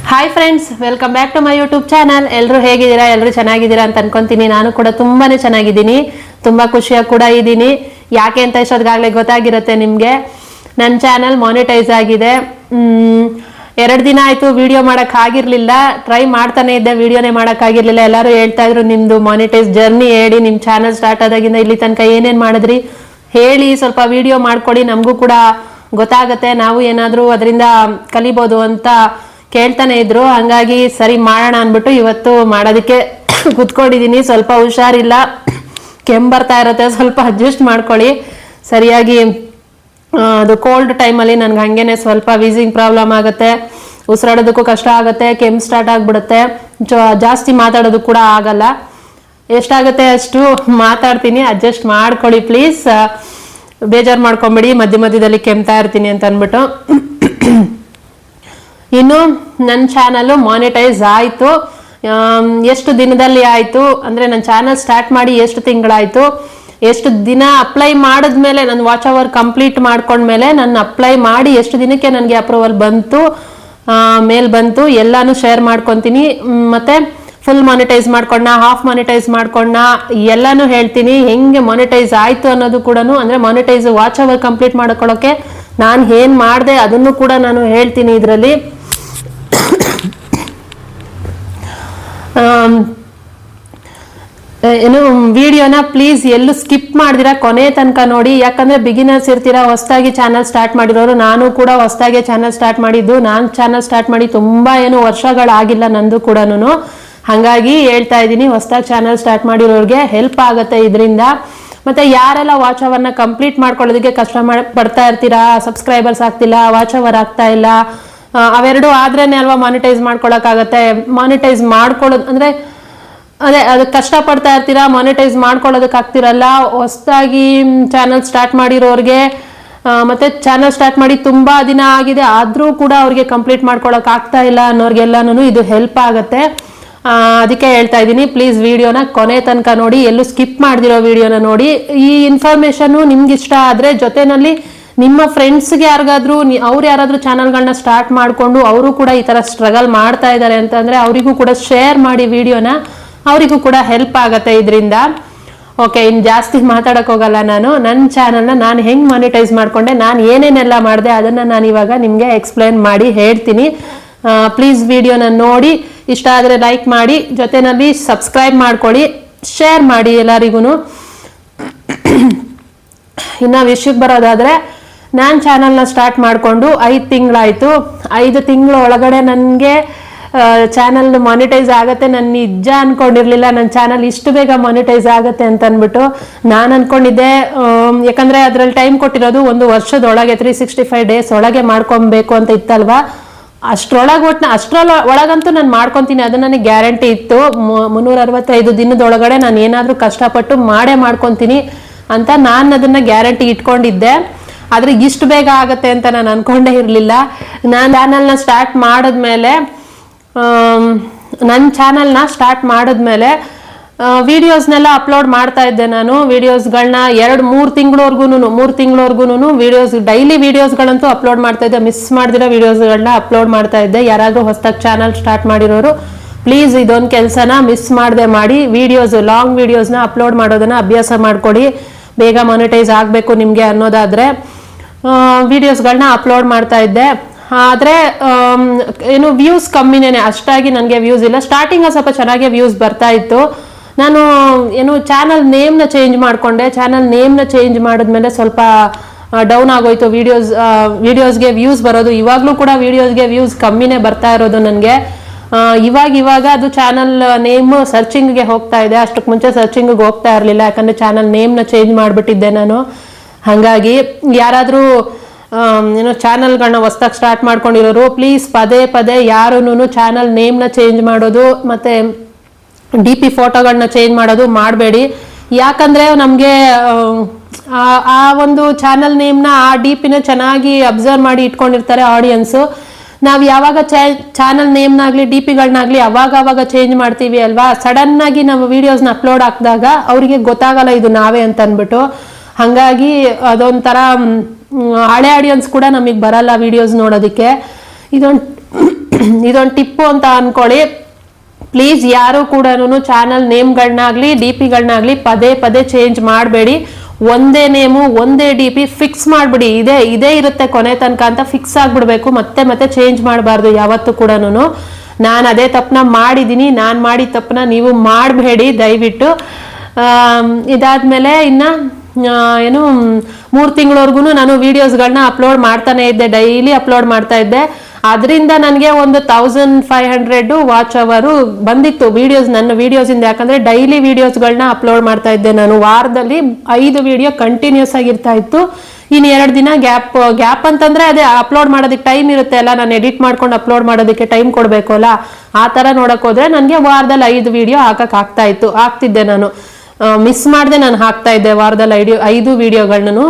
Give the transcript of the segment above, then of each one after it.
Hi friends, welcome back to my YouTube channel. ಎಲ್ಲರೂ ಹೇಗಿದ್ದೀರಾ? ಎಲ್ಲರೂ ಚೆನ್ನಾಗಿದ್ದೀರಾ ಅಂತ ಅನ್ಕೊಂತೀನಿ. ನಾನು ಕೂಡ ತುಂಬಾನೇ ಚೆನ್ನಾಗಿದ್ದೀನಿ, ತುಂಬಾ ಖುಷಿಯಾಗಿ ಕೂಡ ಇದ್ದೀನಿ. ಯಾಕೆ ಅಂತ ಇಷ್ಟೊತ್ತಿಗಾಗಲೇ ಗೊತ್ತಾಗಿರುತ್ತೆ ನಿಮಗೆ. ನನ್ನ ಚಾನಲ್ ಮಾನಿಟೈಸ್ ಆಗಿದೆ. 2 ದಿನ ಆಯಿತು ವಿಡಿಯೋ ಮಾಡೋಕ್ಕಾಗಿರಲಿಲ್ಲ. ಟ್ರೈ ಮಾಡ್ತಾನೆ ಇದ್ದೆ, ವಿಡಿಯೋನೇ ಮಾಡೋಕ್ಕಾಗಿರಲಿಲ್ಲ. ಎಲ್ಲರೂ ಹೇಳ್ತಾ ಇದ್ರು ನಿಮ್ಮದು ಮಾನಿಟೈಸ್ ಜರ್ನಿ ಹೇಳಿ, ನಿಮ್ಮ ಚಾನಲ್ ಸ್ಟಾರ್ಟ್ ಆದಾಗಿಂದ ಇಲ್ಲಿ ತನಕ ಏನೇನು ಮಾಡಿದ್ರಿ ಹೇಳಿ, ಸ್ವಲ್ಪ ವಿಡಿಯೋ ಮಾಡ್ಕೊಡಿ, ನಮಗೂ ಕೂಡ ಗೊತ್ತಾಗುತ್ತೆ, ನಾವು ಏನಾದರೂ ಅದರಿಂದ ಕಲಿಬೋದು ಅಂತ ಕೇಳ್ತಾನೆ ಇದ್ರು. ಹಂಗಾಗಿ ಸರಿ ಮಾಡೋಣ ಅಂದ್ಬಿಟ್ಟು ಇವತ್ತು ಮಾಡೋದಕ್ಕೆ ಕುತ್ಕೊಂಡಿದ್ದೀನಿ. ಸ್ವಲ್ಪ ಹುಷಾರಿಲ್ಲ, ಕೆಮ್ಮು ಬರ್ತಾ ಇರುತ್ತೆ, ಸ್ವಲ್ಪ ಅಡ್ಜಸ್ಟ್ ಮಾಡ್ಕೊಳ್ಳಿ. ಸರಿಯಾಗಿ ಅದು ಕೋಲ್ಡ್ ಟೈಮಲ್ಲಿ ನನಗೆ ಹಂಗೇನೆ ಸ್ವಲ್ಪ ವೀಸಿಂಗ್ ಪ್ರಾಬ್ಲಮ್ ಆಗುತ್ತೆ, ಉಸಿರಾಡೋದಕ್ಕೂ ಕಷ್ಟ ಆಗುತ್ತೆ, ಕೆಮ್ಮು ಸ್ಟಾರ್ಟ್ ಆಗಿಬಿಡುತ್ತೆ, ಜಾಸ್ತಿ ಮಾತಾಡೋದು ಕೂಡ ಆಗಲ್ಲ. ಎಷ್ಟಾಗುತ್ತೆ ಅಷ್ಟು ಮಾತಾಡ್ತೀನಿ, ಅಡ್ಜಸ್ಟ್ ಮಾಡ್ಕೊಳ್ಳಿ ಪ್ಲೀಸ್. ಬೇಜಾರು ಮಾಡ್ಕೊಂಬಿಡಿ ಮಧ್ಯ ಮಧ್ಯದಲ್ಲಿ ಕೆಮ್ತಾ ಇರ್ತೀನಿ ಅಂತ ಅಂದ್ಬಿಟ್ಟು. ಇನ್ನು ನನ್ನ ಚಾನಲ್ ಮಾನಿಟೈಸ್ ಆಯಿತು. ಎಷ್ಟು ದಿನದಲ್ಲಿ ಆಯಿತು ಅಂದರೆ, ನನ್ನ ಚಾನಲ್ ಸ್ಟಾರ್ಟ್ ಮಾಡಿ ಎಷ್ಟು ತಿಂಗಳಾಯಿತು, ಎಷ್ಟು ದಿನ ಅಪ್ಲೈ ಮಾಡಿದ್ಮೇಲೆ, ನನ್ನ ವಾಚ್ ಅವರ್ ಕಂಪ್ಲೀಟ್ ಮಾಡ್ಕೊಂಡ್ಮೇಲೆ ನಾನು ಅಪ್ಲೈ ಮಾಡಿ ಎಷ್ಟು ದಿನಕ್ಕೆ ನನಗೆ ಅಪ್ರೂವಲ್ ಬಂತು, ಮೇಲ್ ಬಂತು, ಎಲ್ಲಾನು ಶೇರ್ ಮಾಡ್ಕೊತೀನಿ. ಮತ್ತು ಫುಲ್ ಮಾನಿಟೈಸ್ ಮಾಡ್ಕೊಂಡ, ಹಾಫ್ ಮಾನಿಟೈಸ್ ಮಾಡ್ಕೊಂಡ, ಎಲ್ಲಾನು ಹೇಳ್ತೀನಿ. ಹೆಂಗೆ ಮಾನಿಟೈಸ್ ಆಯಿತು ಅನ್ನೋದು ಕೂಡ, ಅಂದರೆ ಮಾನಿಟೈಸ್ ವಾಚ್ ಅವರ್ ಕಂಪ್ಲೀಟ್ ಮಾಡ್ಕೊಳ್ಳೋಕ್ಕೆ ನಾನು ಏನು ಮಾಡಿದೆ ಅದನ್ನು ಕೂಡ ನಾನು ಹೇಳ್ತೀನಿ ಇದರಲ್ಲಿ. ಏನು ವಿಡಿಯೋನ ಪ್ಲೀಸ್ ಎಲ್ಲೂ ಸ್ಕಿಪ್ ಮಾಡ್ದಿರಾ ಕೊನೆ ತನಕ ನೋಡಿ. ಯಾಕಂದ್ರೆ ಬಿಗಿನರ್ಸ್ ಇರ್ತೀರಾ, ಹೊಸದಾಗಿ ಚಾನಲ್ ಸ್ಟಾರ್ಟ್ ಮಾಡಿರೋರು. ನಾನು ಕೂಡ ಹೊಸದಾಗಿ ಚಾನಲ್ ಸ್ಟಾರ್ಟ್ ಮಾಡಿದ್ದು. ನಾನು ಚಾನಲ್ ಸ್ಟಾರ್ಟ್ ಮಾಡಿ ತುಂಬಾ ಏನು ವರ್ಷಗಳಾಗಿಲ್ಲ ನಂದು ಕೂಡ. ಹಾಗಾಗಿ ಹೇಳ್ತಾ ಇದ್ದೀನಿ, ಹೊಸದಾಗಿ ಚಾನಲ್ ಸ್ಟಾರ್ಟ್ ಮಾಡಿರೋರಿಗೆ ಹೆಲ್ಪ್ ಆಗುತ್ತೆ ಇದರಿಂದ. ಮತ್ತೆ ಯಾರೆಲ್ಲ ವಾಚ್ ಅವರ್ನ ಕಂಪ್ಲೀಟ್ ಮಾಡ್ಕೊಳ್ಳೋದಕ್ಕೆ ಕಷ್ಟ ಪಡ್ತಾ ಇರ್ತೀರಾ, ಸಬ್ಸ್ಕ್ರೈಬರ್ಸ್ ಆಗ್ತಿಲ್ಲ, ವಾಚ್ ಅವರ್ ಆಗ್ತಾ ಇಲ್ಲ, ಅವೆರಡು ಆದ್ರೇನೆ ಅಲ್ವಾ ಮಾನಿಟೈಸ್ ಮಾಡ್ಕೊಳಕ್ಕಾಗತ್ತೆ. ಮಾನಿಟೈಸ್ ಮಾಡ್ಕೊಳ್ಳೋದು ಅಂದ್ರೆ ಅದೇ, ಅದಕ್ಕೆ ಕಷ್ಟಪಡ್ತಾ ಇರ್ತೀರಾ, ಮಾನಿಟೈಸ್ ಮಾಡ್ಕೊಳ್ಳೋದಕ್ಕೆ ಆಗ್ತಿರಲ್ಲ. ಹೊಸದಾಗಿ ಚಾನಲ್ ಸ್ಟಾರ್ಟ್ ಮಾಡಿರೋರಿಗೆ ಮತ್ತೆ ಚಾನಲ್ ಸ್ಟಾರ್ಟ್ ಮಾಡಿ ತುಂಬಾ ದಿನ ಆಗಿದೆ ಆದ್ರೂ ಕೂಡ ಅವ್ರಿಗೆ ಕಂಪ್ಲೀಟ್ ಮಾಡ್ಕೊಳಕ್ ಆಗ್ತಾ ಇಲ್ಲ ಅನ್ನೋರ್ಗೆಲ್ಲಾನು ಇದು ಹೆಲ್ಪ್ ಆಗುತ್ತೆ. ಅದಕ್ಕೆ ಹೇಳ್ತಾ ಇದ್ದೀನಿ, ಪ್ಲೀಸ್ ವಿಡಿಯೋನ ಕೊನೆ ತನಕ ನೋಡಿ, ಎಲ್ಲೂ ಸ್ಕಿಪ್ ಮಾಡ್ದಿರೋ ವಿಡಿಯೋನ ನೋಡಿ. ಈ ಇನ್ಫಾರ್ಮೇಶನ್ ನಿಮ್ಗೆ ಇಷ್ಟ ಆದ್ರೆ ಜೊತೆನಲ್ಲಿ ನಿಮ್ಮ ಫ್ರೆಂಡ್ಸ್ಗೆ ಯಾರಿಗಾದ್ರೂ, ಅವ್ರು ಯಾರಾದ್ರೂ ಚಾನಲ್ಗಳನ್ನ ಸ್ಟಾರ್ಟ್ ಮಾಡ್ಕೊಂಡು ಅವರು ಕೂಡ ಈ ತರ ಸ್ಟ್ರಗಲ್ ಮಾಡ್ತಾ ಇದ್ದಾರೆ ಅಂತಂದ್ರೆ ಅವರಿಗೂ ಕೂಡ ಶೇರ್ ಮಾಡಿ ವಿಡಿಯೋನ, ಅವರಿಗೂ ಕೂಡ ಹೆಲ್ಪ್ ಆಗತ್ತೆ ಇದರಿಂದ. ಓಕೆ, ಇನ್ನು ಜಾಸ್ತಿ ಮಾತಾಡಕ್ ಹೋಗಲ್ಲ ನಾನು. ನನ್ನ ಚಾನಲ್ನ ನಾನು ಹೆಂಗ್ ಮಾನಿಟೈಸ್ ಮಾಡ್ಕೊಂಡೆ, ನಾನು ಏನೇನೆಲ್ಲ ಮಾಡಿದೆ ಅದನ್ನ ನಾನು ಇವಾಗ ನಿಮ್ಗೆ ಎಕ್ಸ್ಪ್ಲೈನ್ ಮಾಡಿ ಹೇಳ್ತೀನಿ. ಪ್ಲೀಸ್ ವಿಡಿಯೋನ ನೋಡಿ, ಇಷ್ಟ ಆದರೆ ಲೈಕ್ ಮಾಡಿ, ಜೊತೆನಲ್ಲಿ ಸಬ್ಸ್ಕ್ರೈಬ್ ಮಾಡ್ಕೊಳ್ಳಿ, ಶೇರ್ ಮಾಡಿ ಎಲ್ಲರಿಗೂ. ಇನ್ನು ವಿಷಯಕ್ಕೆ ಬರೋದಾದ್ರೆ, ನಾನು ಚಾನಲ್ನ ಸ್ಟಾರ್ಟ್ ಮಾಡಿಕೊಂಡು 5 ತಿಂಗಳಾಯಿತು. 5 ತಿಂಗಳ ಒಳಗಡೆ ನನಗೆ ಚಾನಲ್ ಮಾನಿಟೈಸ್ ಆಗತ್ತೆ. ನಾನು ನಿಜ ಅನ್ಕೊಂಡಿರ್ಲಿಲ್ಲ ನನ್ನ ಚಾನಲ್ ಇಷ್ಟು ಬೇಗ ಮಾನಿಟೈಸ್ ಆಗತ್ತೆ ಅಂತ ಅಂದ್ಬಿಟ್ಟು. ನಾನು ಅನ್ಕೊಂಡಿದ್ದೆ, ಯಾಕಂದ್ರೆ ಅದ್ರಲ್ಲಿ ಟೈಮ್ ಕೊಟ್ಟಿರೋದು 1 ವರ್ಷದೊಳಗೆ, 365 ಡೇಸ್ ಒಳಗೆ ಮಾಡ್ಕೊಬೇಕು ಅಂತ ಇತ್ತಲ್ವಾ. ಅಷ್ಟರೊಳಗಂತೂ ನಾನು ಮಾಡ್ಕೊತೀನಿ, ಅದು ನನಗೆ ಗ್ಯಾರಂಟಿ ಇತ್ತು. 365 ದಿನದೊಳಗಡೆ ನಾನು ಏನಾದರೂ ಕಷ್ಟಪಟ್ಟು ಮಾಡ್ಕೊತೀನಿ ಅಂತ ನಾನು ಅದನ್ನ ಗ್ಯಾರಂಟಿ ಇಟ್ಕೊಂಡಿದ್ದೆ. ಆದ್ರೆ ಇಷ್ಟು ಬೇಗ ಆಗತ್ತೆ ಅಂತ ನಾನು ಅನ್ಕೊಂಡೇ ಇರಲಿಲ್ಲ. ನಾನು ನನ್ನ ಚಾನಲ್ನ ಸ್ಟಾರ್ಟ್ ಮಾಡಿದ್ಮೇಲೆ ವಿಡಿಯೋಸ್ನೆಲ್ಲ ಅಪ್ಲೋಡ್ ಮಾಡ್ತಾ ಇದ್ದೆ. ನಾನು ವಿಡಿಯೋಸ್ಗಳನ್ನ 2-3 ತಿಂಗಳವರೆಗೂ ವಿಡಿಯೋಸ್, ಡೈಲಿ ವಿಡಿಯೋಸ್ಗಳಂತೂ ಅಪ್ಲೋಡ್ ಮಾಡ್ತಾ ಇದ್ದೆ. ಮಿಸ್ ಮಾಡ್ದಿರೋ ವಿಡಿಯೋಸ್ಗಳನ್ನ ಅಪ್ಲೋಡ್ ಮಾಡ್ತಾ ಇದ್ದೆ. ಯಾರಾದ್ರೂ ಹೊಸದಾಗಿ ಚಾನಲ್ ಸ್ಟಾರ್ಟ್ ಮಾಡಿರೋರು ಪ್ಲೀಸ್ ಇದೊಂದು ಕೆಲಸನ ಮಿಸ್ ಮಾಡದೆ ಮಾಡಿ, ಲಾಂಗ್ ವಿಡಿಯೋಸ್ನ ಅಪ್ಲೋಡ್ ಮಾಡೋದನ್ನ ಅಭ್ಯಾಸ ಮಾಡ್ಕೊಡಿ. ಬೇಗ ಮಾನಿಟೈಸ್ ಆಗಬೇಕು ನಿಮಗೆ ಅನ್ನೋದಾದ್ರೆ ವಿಡಿಯೋಸ್ಗಳನ್ನ ಅಪ್ಲೋಡ್ ಮಾಡ್ತಾ ಇದ್ದೆ. ಆದರೆ ಏನು ವ್ಯೂಸ್ ಕಮ್ಮಿನೇನೆ, ಅಷ್ಟಾಗಿ ನನಗೆ ವ್ಯೂಸ್ ಇಲ್ಲ. ಸ್ಟಾರ್ಟಿಂಗ್ ಸ್ವಲ್ಪ ಚೆನ್ನಾಗಿ ವ್ಯೂಸ್ ಬರ್ತಾ ಇತ್ತು. ನಾನು ಏನು ಚಾನಲ್ ನೇಮ್ನ ಚೇಂಜ್ ಮಾಡಿಕೊಂಡೆ. ಚಾನಲ್ ನೇಮ್ನ ಚೇಂಜ್ ಮಾಡಿದ್ಮೇಲೆ ಸ್ವಲ್ಪ ಡೌನ್ ಆಗೋಯ್ತು ವಿಡಿಯೋಸ್ಗೆ ವ್ಯೂಸ್ ಬರೋದು. ಇವಾಗಲೂ ಕೂಡ ವಿಡಿಯೋಸ್ಗೆ ವ್ಯೂಸ್ ಕಮ್ಮಿನೇ ಬರ್ತಾ ಇರೋದು ನನಗೆ. ಇವಾಗ ಅದು ಚಾನಲ್ ನೇಮ್ ಸರ್ಚಿಂಗ್ಗೆ ಹೋಗ್ತಾ ಇದೆ. ಅಷ್ಟಕ್ಕೆ ಮುಂಚೆ ಸರ್ಚಿಂಗ್ಗೆ ಹೋಗ್ತಾ ಇರಲಿಲ್ಲ, ಯಾಕಂದ್ರೆ ಚಾನಲ್ ನೇಮ್ನ ಚೇಂಜ್ ಮಾಡಿಬಿಟ್ಟಿದ್ದೆ ನಾನು. ಹಾಗಾಗಿ ಯಾರಾದರೂ ಏನೋ ಚಾನಲ್ಗಳನ್ನ ಹೊಸದಾಗಿ ಸ್ಟಾರ್ಟ್ ಮಾಡ್ಕೊಂಡಿರೋರು ಪ್ಲೀಸ್ ಪದೇ ಯಾರೂ ಚಾನಲ್ ನೇಮ್ನ ಚೇಂಜ್ ಮಾಡೋದು ಮತ್ತೆ DP ಫೋಟೋಗಳನ್ನ ಚೇಂಜ್ ಮಾಡೋದು ಮಾಡಬೇಡಿ. ಯಾಕಂದ್ರೆ ನಮಗೆ ಆ ಒಂದು ಚಾನಲ್ ನೇಮ್ನ, ಆ DPನ ಚೆನ್ನಾಗಿ ಅಬ್ಸರ್ವ್ ಮಾಡಿ ಇಟ್ಕೊಂಡಿರ್ತಾರೆ ಆಡಿಯನ್ಸು. ನಾವು ಯಾವಾಗ ಚಾನಲ್ ನೇಮ್ನಾಗ್ಲಿ DPಗಳನ್ನಾಗ್ಲಿ ಅವಾಗ ಚೇಂಜ್ ಮಾಡ್ತೀವಿ ಅಲ್ವಾ, ಸಡನ್ ಆಗಿ ನಾವು ವಿಡಿಯೋಸ್ನ ಅಪ್ಲೋಡ್ ಹಾಕಿದಾಗ ಅವರಿಗೆ ಗೊತ್ತಾಗಲ್ಲ ಇದು ನಾವೇ ಅಂತ ಅಂದ್ಬಿಟ್ಟು. ಹಾಗಾಗಿ ಅದೊಂಥರ ಹಳೆ ಆಡಿಯನ್ಸ್ ಕೂಡ ನಮಗೆ ಬರಲ್ಲ ವಿಡಿಯೋಸ್ ನೋಡೋದಕ್ಕೆ. ಇದೊಂದು ಇದೊಂದು ಟಿಪ್ಪು ಅಂತ ಅನ್ಕೊಳ್ಳಿ. ಪ್ಲೀಸ್ ಯಾರು ಕೂಡ ಚಾನಲ್ ನೇಮ್ಗಳನ್ನಾಗ್ಲಿ DP-ಗಳನ್ನಾಗ್ಲಿ ಪದೇ ಪದೇ ಚೇಂಜ್ ಮಾಡಬೇಡಿ. ಒಂದೇ ನೇಮು ಒಂದೇ DP ಫಿಕ್ಸ್ ಮಾಡ್ಬಿಡಿ. ಇದೇ ಇರುತ್ತೆ ಕೊನೆ ತನಕ ಅಂತ ಫಿಕ್ಸ್ ಆಗ್ಬಿಡ್ಬೇಕು. ಮತ್ತೆ ಚೇಂಜ್ ಮಾಡಬಾರ್ದು ಯಾವತ್ತೂ ಕೂಡ. ನಾನು ಅದೇ ತಪ್ಪನ್ನ ಮಾಡಿದ್ದೀನಿ. ನಾನು ಮಾಡಿದ ತಪ್ಪನ್ನ ನೀವು ಮಾಡಬೇಡಿ ದಯವಿಟ್ಟು. ಇದಾದ್ಮೇಲೆ ಇನ್ನು ಏನು 3 ತಿಂಗಳವರೆಗೂ ನಾನು ವಿಡಿಯೋಸ್ಗಳನ್ನ ಅಪ್ಲೋಡ್ ಮಾಡ್ತಾನೆ ಇದ್ದೆ, ಡೈಲಿ ಅಪ್ಲೋಡ್ ಮಾಡ್ತಾ ಇದ್ದೆ. ಅದರಿಂದ ನನಗೆ ಒಂದು 1500 ವಾಚ್ ಅವರು ಬಂದಿತ್ತು ನನ್ನ ವಿಡಿಯೋಸಿಂದ. ಯಾಕಂದ್ರೆ ಡೈಲಿ ವಿಡಿಯೋಸ್ಗಳನ್ನ ಅಪ್ಲೋಡ್ ಮಾಡ್ತಾ ಇದ್ದೆ ನಾನು. ವಾರದಲ್ಲಿ 5 ವಿಡಿಯೋ ಕಂಟಿನ್ಯೂಸ್ ಆಗಿರ್ತಾ ಇತ್ತು. ಇನ್ನು 2 ದಿನ ಗ್ಯಾಪ್ ಅಂತಂದ್ರೆ ಅದೇ ಅಪ್ಲೋಡ್ ಮಾಡೋದಕ್ಕೆ ಟೈಮ್ ಇರುತ್ತೆ ಅಲ್ಲ, ನಾನು ಎಡಿಟ್ ಮಾಡ್ಕೊಂಡು ಅಪ್ಲೋಡ್ ಮಾಡೋದಕ್ಕೆ ಟೈಮ್ ಕೊಡಬೇಕು ಅಲ್ಲ. ಆ ಥರ ನೋಡಕ್ ಹೋದ್ರೆ ನನಗೆ ವಾರದಲ್ಲಿ 5 ವಿಡಿಯೋ ಆಗ್ತಿದ್ದೆ ನಾನು. ಮಿಸ್ ಮಾಡದೆ ನಾನು ಹಾಕ್ತಾ ಇದ್ದೆ ವಾರದಲ್ಲಿ 5 ವಿಡಿಯೋಗಳನ್ನೂ.